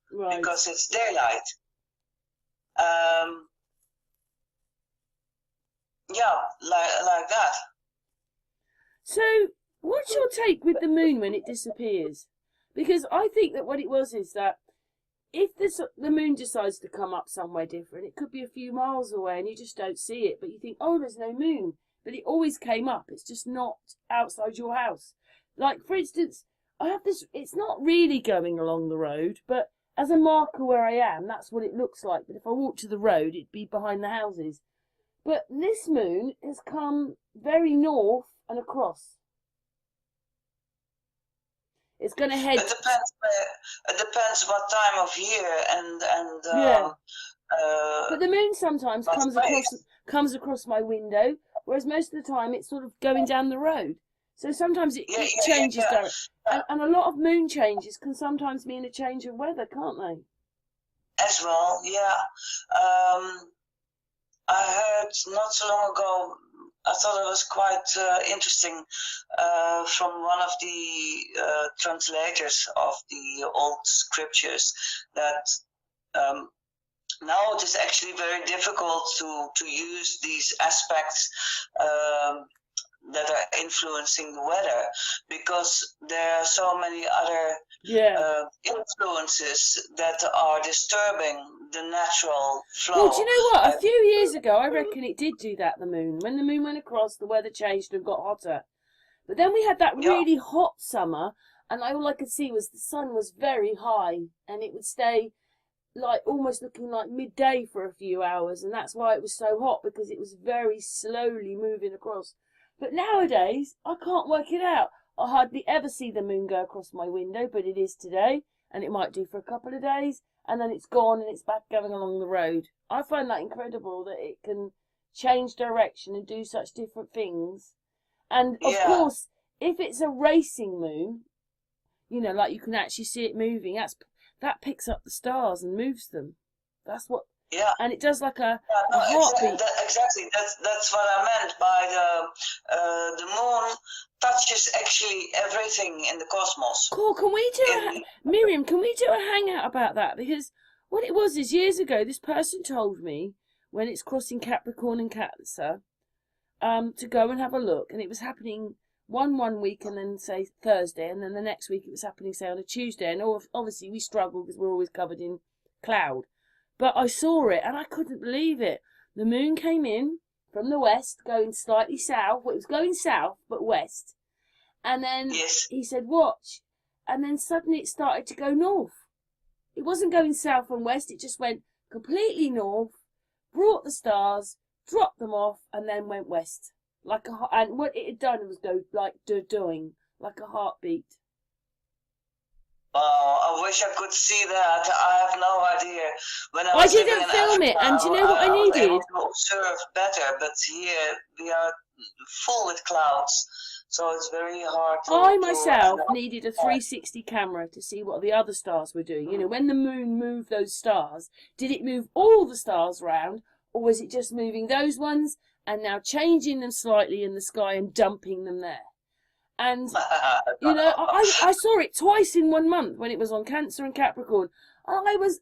[SPEAKER 3] because it's daylight. Yeah, like that.
[SPEAKER 1] So, what's your take with the moon when it disappears? Because I think that what it was is that if the moon decides to come up somewhere different, it could be a few miles away and you just don't see it, but you think, oh, there's no moon. But it always came up. It's just not outside your house. Like, for instance, I have this, it's not really going along the road, but as a marker where I am, that's what it looks like. But if I walk to the road, it'd be behind the houses. But this moon has come very north and across. It's going to head.
[SPEAKER 3] It depends what time of year and
[SPEAKER 1] yeah. But the moon sometimes comes across my window, whereas most of the time it's sort of going down the road. So sometimes it changes direction. And a lot of moon changes can sometimes mean a change of weather, can't they?
[SPEAKER 3] As well, yeah. I heard not so long ago, I thought it was quite interesting from one of the translators of the old scriptures that now it is actually very difficult to use these aspects that are influencing the weather because there are so many other influences that are disturbing the natural flow.
[SPEAKER 1] Well, do you know what? A few years ago, I reckon it did do that, the moon. When the moon went across, the weather changed and got hotter. But then we had that really hot summer, and all I could see was the sun was very high, and it would stay like almost looking like midday for a few hours, and that's why it was so hot, because it was very slowly moving across. But nowadays, I can't work it out. I hardly ever see the moon go across my window, but it is today, and it might do for a couple of days, and then it's gone and it's back going along the road. I find that incredible that it can change direction and do such different things. And of course, if it's a racing moon, you know, like you can actually see it moving, that picks up the stars and moves them. That's what. Yeah. And it does like a heartbeat.
[SPEAKER 3] Exactly. That's what I meant by the moon touches actually everything in the cosmos.
[SPEAKER 1] Cool. Can we do Miriam? Can we do a hangout about that? Because what it was is years ago, this person told me when it's crossing Capricorn and Cancer, to go and have a look, and it was happening one week, and then say Thursday, and then the next week it was happening say on a Tuesday, and obviously we struggle because we're always covered in cloud. But I saw it and I couldn't believe it. The moon came in from the west, going slightly south. Well, it was going south, but west. And then he said, watch. And then suddenly it started to go north. It wasn't going south and west. It just went completely north, brought the stars, dropped them off, and then went west. And what it had done was go like doing, like a heartbeat.
[SPEAKER 3] Oh, I wish I could see that. I have no idea. When I
[SPEAKER 1] didn't film it, and do you know what I needed?
[SPEAKER 3] I was able to observe better, but here we are full with clouds, so it's very hard to...
[SPEAKER 1] I myself needed a 360 camera to see what the other stars were doing. You know, when the moon moved those stars, did it move all the stars round, or was it just moving those ones and now changing them slightly in the sky and dumping them there? And, you know, I saw it twice in 1 month when it was on Cancer and Capricorn. And I was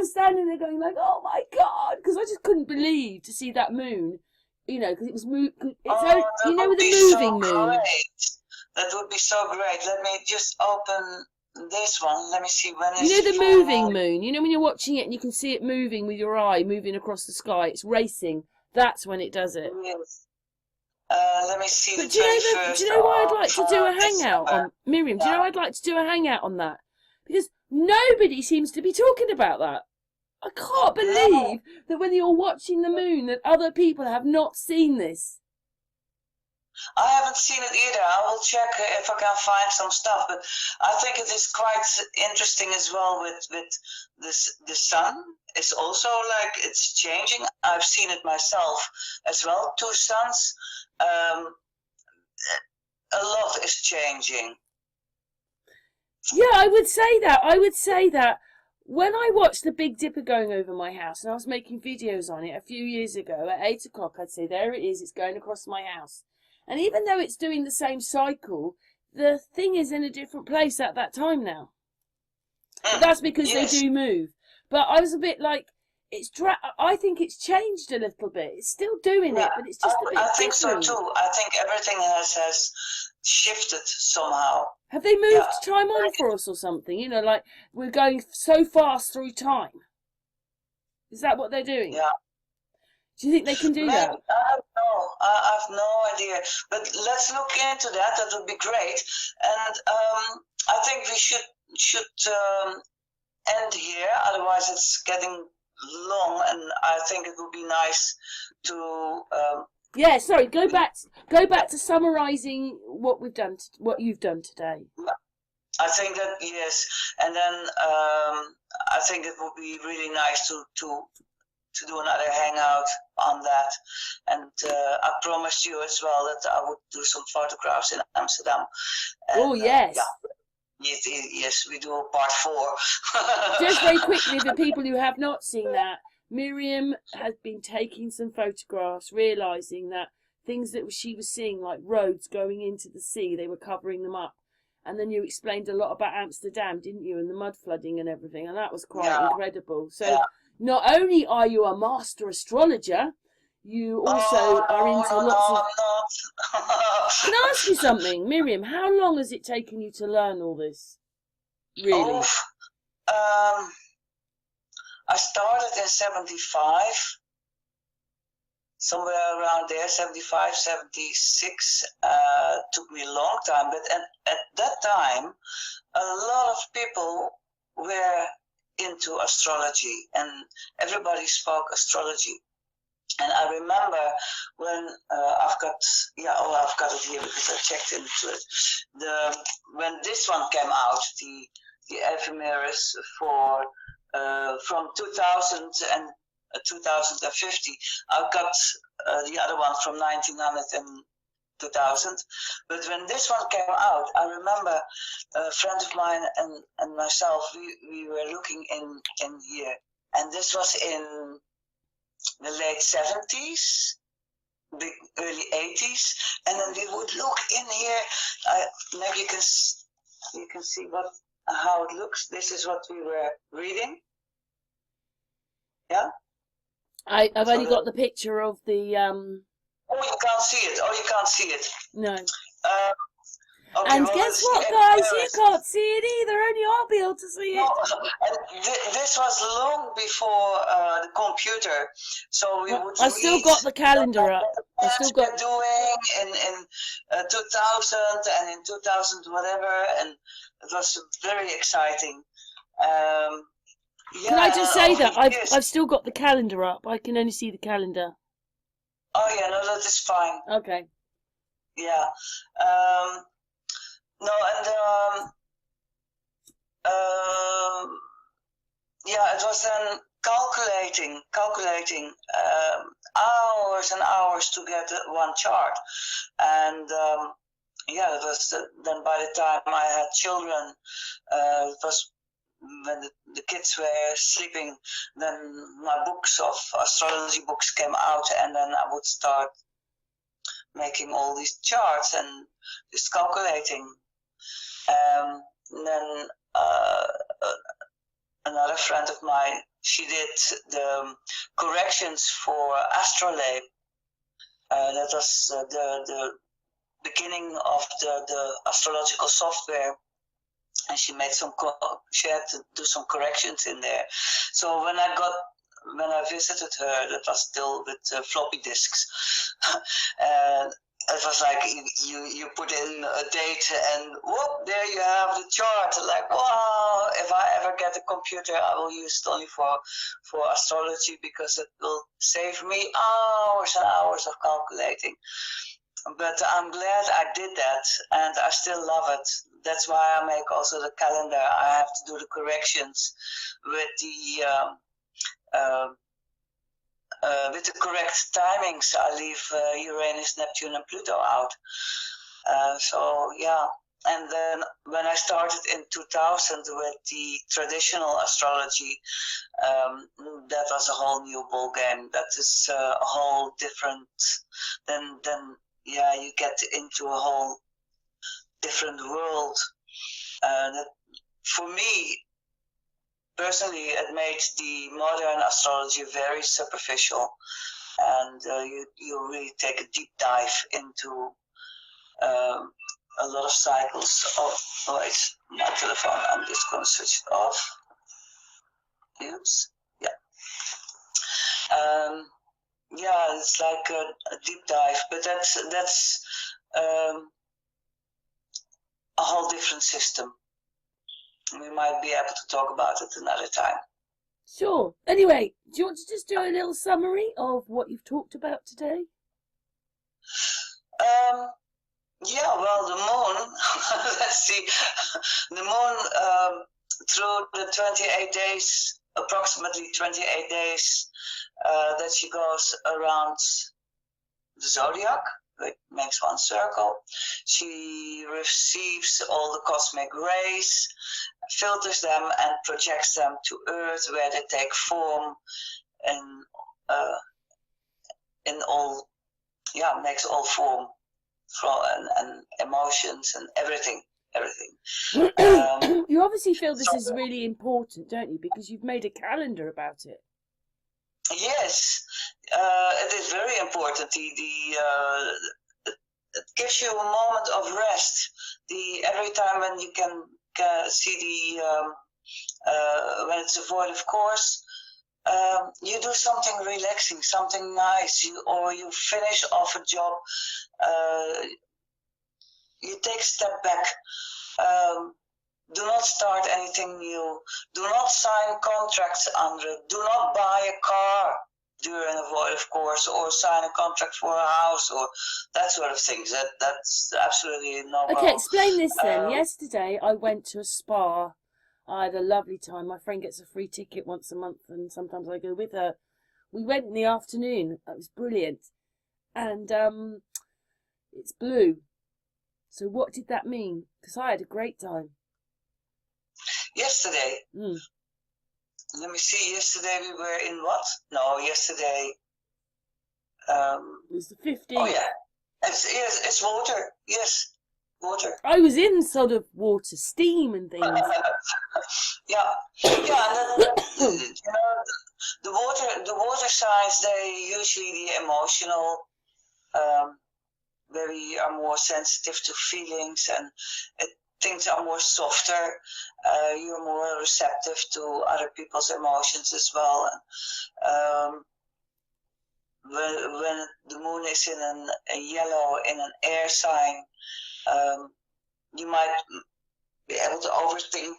[SPEAKER 1] standing there going like, oh my God, because I just couldn't believe to see that moon, you know, because it was, you know, with the moving moon.
[SPEAKER 3] That would be so great. Let me just open this one. Let me see when it's...
[SPEAKER 1] You know the moving moon? You know when you're watching it and you can see it moving with your eye, moving across the sky. It's racing. That's when it does it.
[SPEAKER 3] Yes. Let me see.
[SPEAKER 1] But do you know why I'd like to do a hangout on Miriam? Do you know I'd like to do a hangout on that? Because nobody seems to be talking about that. I can't believe that when you're watching the moon that other people have not seen this.
[SPEAKER 3] I haven't seen it either. I will check if I can find some stuff, but I think it is quite interesting as well with this. The sun is also like it's changing. I've seen it myself as well. 2 suns. A lot is changing.
[SPEAKER 1] Yeah, I would say that. I would say that when I watched the Big Dipper going over my house, and I was making videos on it a few years ago, at 8 o'clock, I'd say, there it is, it's going across my house. And even though it's doing the same cycle, the thing is in a different place at that time now. But that's because they do move. But I was a bit like, I think it's changed a little bit. It's still doing it, but it's just a bit
[SPEAKER 3] I think
[SPEAKER 1] different.
[SPEAKER 3] so too. I think everything has shifted somehow.
[SPEAKER 1] Have they moved time on for us or something? You know, like we're going so fast through time. Is that what they're doing?
[SPEAKER 3] Yeah.
[SPEAKER 1] Do you think they can do
[SPEAKER 3] Maybe,
[SPEAKER 1] that?
[SPEAKER 3] I don't know. I have no idea. But let's look into that. That would be great. And I think we should end here. Otherwise, it's getting long, and I think it would be nice to.
[SPEAKER 1] Yeah, sorry. Go back to summarising what we've done, what you've done today.
[SPEAKER 3] I think that yes, and then I think it would be really nice to do another hangout on that. And I promised you as well that I would do some photographs in Amsterdam. And,
[SPEAKER 1] Oh yes.
[SPEAKER 3] Yes, we do a part 4.
[SPEAKER 1] Just very quickly, for people who have not seen that, Miriam has been taking some photographs, realising that things that she was seeing, like roads going into the sea, they were covering them up. And then you explained a lot about Amsterdam, didn't you, and the mud flooding and everything, and that was quite incredible. So not only are you a master astrologer, you also are into lots of... Can I ask you something, Miriam? How long has it taken you to learn all this? Really?
[SPEAKER 3] I started in 75, somewhere around there, 75, 76. Took me a long time, but at that time, a lot of people were into astrology, and everybody spoke astrology. And I remember when I've got it here because I checked into it. When this one came out, the ephemeris for from 2000 and 2050. I've got the other one from 1900 and 2000. But when this one came out, I remember a friend of mine and myself, we were looking in here, and this was in the late 70s, the early 80s, and then we would look in here. Maybe you can see how it looks. This is what we were reading. Yeah.
[SPEAKER 1] I've only got the picture of the.
[SPEAKER 3] Oh, you can't see it. Oh, you can't see it.
[SPEAKER 1] No.
[SPEAKER 3] Okay,
[SPEAKER 1] and
[SPEAKER 3] well,
[SPEAKER 1] guess what, guys? You can't see it either. Only I'll be able to see it.
[SPEAKER 3] No, and this was long before the computer, so we would.
[SPEAKER 1] I've still got the calendar up. I've still got
[SPEAKER 3] doing in 2000 and in 2000 whatever, and it was very exciting.
[SPEAKER 1] Can I just say that I've still got the calendar up. I can only see the calendar.
[SPEAKER 3] Oh yeah, no, that is fine.
[SPEAKER 1] Okay.
[SPEAKER 3] Yeah. No, and yeah, it was then calculating hours and hours to get one chart, and yeah, it was then by the time I had children, it was when the kids were sleeping, then my books of astrology books came out, and then I would start making all these charts and just calculating. And then another friend of mine, she did the corrections for Astrolager. That was the beginning of the astrological software, and she made she had to do some corrections in there. So when I visited her, that was still with floppy disks. It was like you put in a date and whoop, there you have the chart. Like, wow, if I ever get a computer, I will use it only for astrology, because it will save me hours and hours of calculating. but I'm glad I did that, and I still love it. That's why I make also the calendar. I have to do the corrections with the correct timings. I leave Uranus, Neptune, and Pluto out. So yeah. And then when I started in 2000 with the traditional astrology, that was a whole new ball game. That is a whole different. Then yeah, you get into a whole different world. That, for me personally, it made the modern astrology very superficial, and you really take a deep dive into a lot of cycles of. Oh, it's my telephone. I'm just going to switch it off. Oops. Yeah. Yeah, it's like a deep dive, but that's a whole different system. We might be able to talk about it another time.
[SPEAKER 1] Sure. Anyway, do you want to just do a little summary of what you've talked about today?
[SPEAKER 3] Yeah, well, the moon, let's see, the moon through the 28 days, approximately 28 days that she goes around the zodiac, it makes one circle. She receives all the cosmic rays, filters them and projects them to Earth, where they take form in all, yeah, makes all form and emotions and everything.
[SPEAKER 1] You obviously feel this is really important, don't you? Because you've made a calendar about it.
[SPEAKER 3] Yes, it is very important. It gives you a moment of rest. Every time when you can see when it's a void of course, you do something relaxing, something nice, or you finish off a job. You take a step back. Do not start anything new. Do not sign contracts under it. Do not buy a car during a void of course, or sign a contract for a house, or that sort of things. That's absolutely no.
[SPEAKER 1] Okay, explain this then. Yesterday I went to a spa. I had a lovely time. My friend gets a free ticket once a month, and sometimes I go with her. We went in the afternoon. It was brilliant, and it's blue. So what did that mean? Because I had a great time.
[SPEAKER 3] Yesterday. Let me see. Yesterday we were in what? No, yesterday.
[SPEAKER 1] It was the 15th.
[SPEAKER 3] Oh yeah, it's water. Yes, water.
[SPEAKER 1] I was in sort of water, steam and things.
[SPEAKER 3] yeah. And then, the water signs, they usually the emotional, where we are more sensitive to feelings, and things are more softer. You're more receptive to other people's emotions as well. And when the moon is in a yellow in an air sign, you might be able to overthink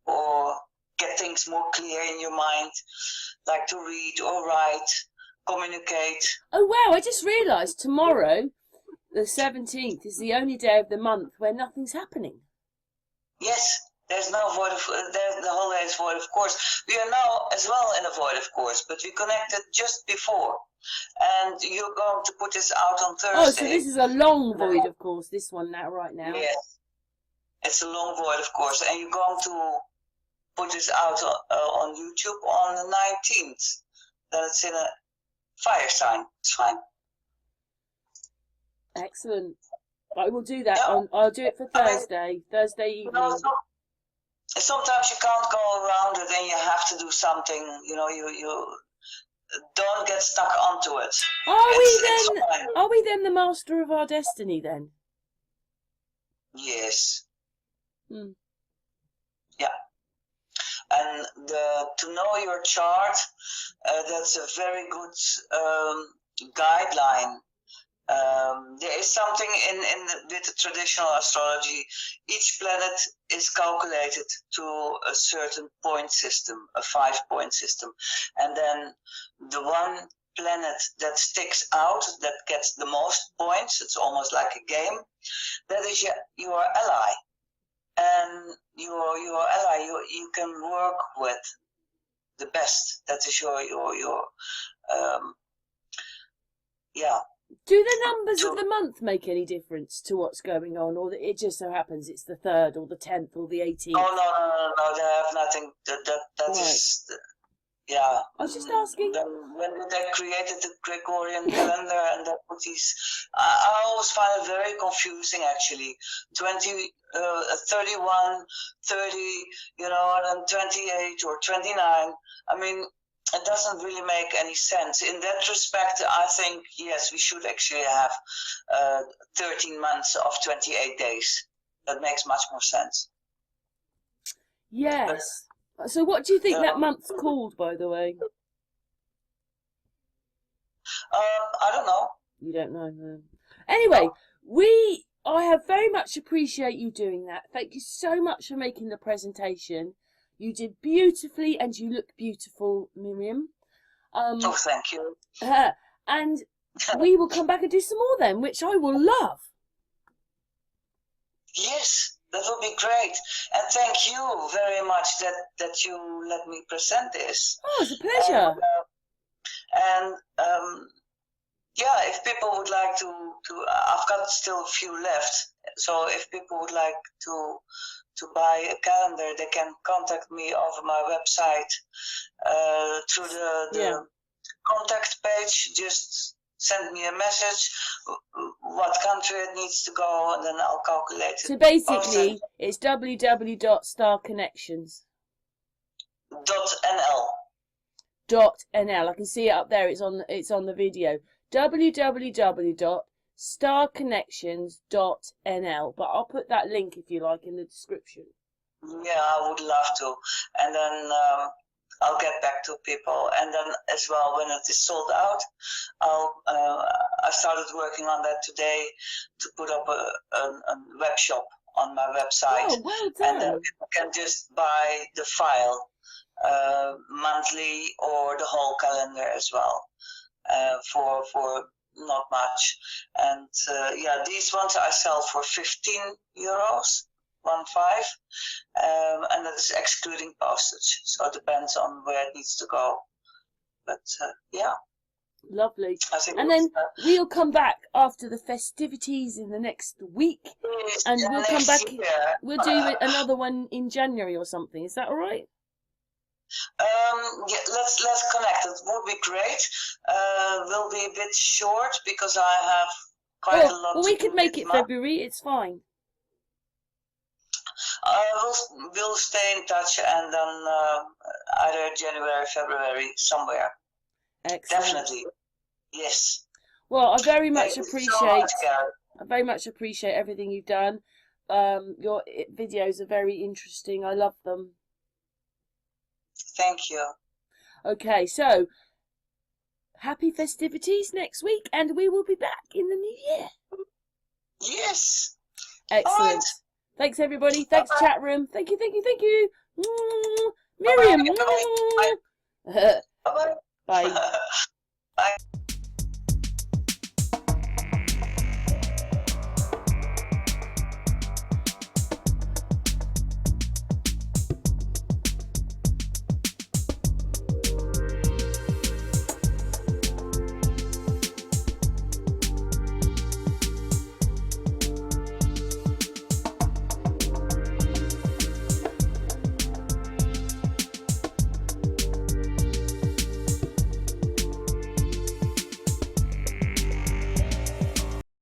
[SPEAKER 3] or get things more clear in your mind, like to read or write, communicate.
[SPEAKER 1] Oh wow, I just realised tomorrow, the 17th, is the only day of the month where nothing's happening.
[SPEAKER 3] Yes, there's no void of, the whole day is void of course. We are now as well in a void of course, but we connected just before. And you're going to put this out on Thursday.
[SPEAKER 1] Oh, so this is a long void of course, this one right now.
[SPEAKER 3] Yes, it's a long void of course, and you're going to put this out on YouTube on the 19th. Then it's in a fire sign. It's fine.
[SPEAKER 1] Excellent. I will do that.
[SPEAKER 3] Yeah.
[SPEAKER 1] I'll do it for Thursday evening.
[SPEAKER 3] Sometimes you can't go around it, and you have to do something. You don't get stuck onto it.
[SPEAKER 1] Are we then the master of our destiny then?
[SPEAKER 3] Yes.
[SPEAKER 1] Yeah.
[SPEAKER 3] And to know your chart, that's a very good guideline. There is something with the traditional astrology. Each planet is calculated to a certain point system, a 5-point system, and then the one planet that sticks out, that gets the most points, it's almost like a game, that is your ally. And your ally you can work with the best. That is your yeah.
[SPEAKER 1] Do the numbers of the month make any difference to what's going on, or that it just so happens it's the 3rd or the 10th or the 18th?
[SPEAKER 3] Oh no, they have nothing. That
[SPEAKER 1] Right.
[SPEAKER 3] is yeah.
[SPEAKER 1] I was just asking.
[SPEAKER 3] When they created the Gregorian calendar and they put these, I always find it very confusing actually. 20, 31, 30, you know, and then 28 or 29. I mean, it doesn't really make any sense. In that respect, I think, yes, we should actually have 13 months of 28 days. That makes much more sense.
[SPEAKER 1] Yes. So what do you think that month's called, by the way?
[SPEAKER 3] I don't know.
[SPEAKER 1] You don't know. No. Anyway, I have very much appreciate you doing that. Thank you so much for making the presentation. You did beautifully, and you look beautiful, Miriam.
[SPEAKER 3] Oh, thank you.
[SPEAKER 1] And we will come back and do some more then, which I will love.
[SPEAKER 3] Yes, that would be great. And thank you very much that you let me present this.
[SPEAKER 1] Oh, it's a pleasure.
[SPEAKER 3] And yeah, if people would like to, I've got still a few left. So if people would like to buy a calendar, they can contact me over my website through the contact page. Just send me a message, what country it needs to go, and then I'll calculate it.
[SPEAKER 1] So basically, it's www.starconnections.
[SPEAKER 3] .nl.
[SPEAKER 1] I can see it up there. It's on the video. www.starconnections.nl. But I'll put that link, if you like, in the description.
[SPEAKER 3] Yeah, I would love to. And then I'll get back to people. And then as well, when it is sold out, I started working on that today to put up a web shop on my website.
[SPEAKER 1] Oh, well done.
[SPEAKER 3] And then people can just buy the file monthly or the whole calendar as well for not much. And yeah, these ones I sell for €15, 15, and that is excluding postage. So it depends on where it needs to go. But yeah.
[SPEAKER 1] Lovely.
[SPEAKER 3] I think
[SPEAKER 1] and then we'll come back after the festivities in the next week, and we'll come back. We'll do another one in January or something. Is that all right?
[SPEAKER 3] Yeah, let's connect. It would be great. Will be a bit short because I have quite a lot.
[SPEAKER 1] Well, we could make it February. It's fine.
[SPEAKER 3] We'll stay in touch, and then either January, February, somewhere.
[SPEAKER 1] Excellent.
[SPEAKER 3] Definitely, yes.
[SPEAKER 1] Well, I very much appreciate.
[SPEAKER 3] I
[SPEAKER 1] very much appreciate everything you've done. Your videos are very interesting. I love them.
[SPEAKER 3] Thank you.
[SPEAKER 1] Okay, so happy festivities next week, and we will be back in the new year.
[SPEAKER 3] Yes.
[SPEAKER 1] Excellent.
[SPEAKER 3] Right.
[SPEAKER 1] Thanks, everybody. Thanks, chat room. Thank you. Miriam.
[SPEAKER 3] Bye.
[SPEAKER 1] Bye.
[SPEAKER 3] Bye.
[SPEAKER 1] Bye.
[SPEAKER 3] Bye.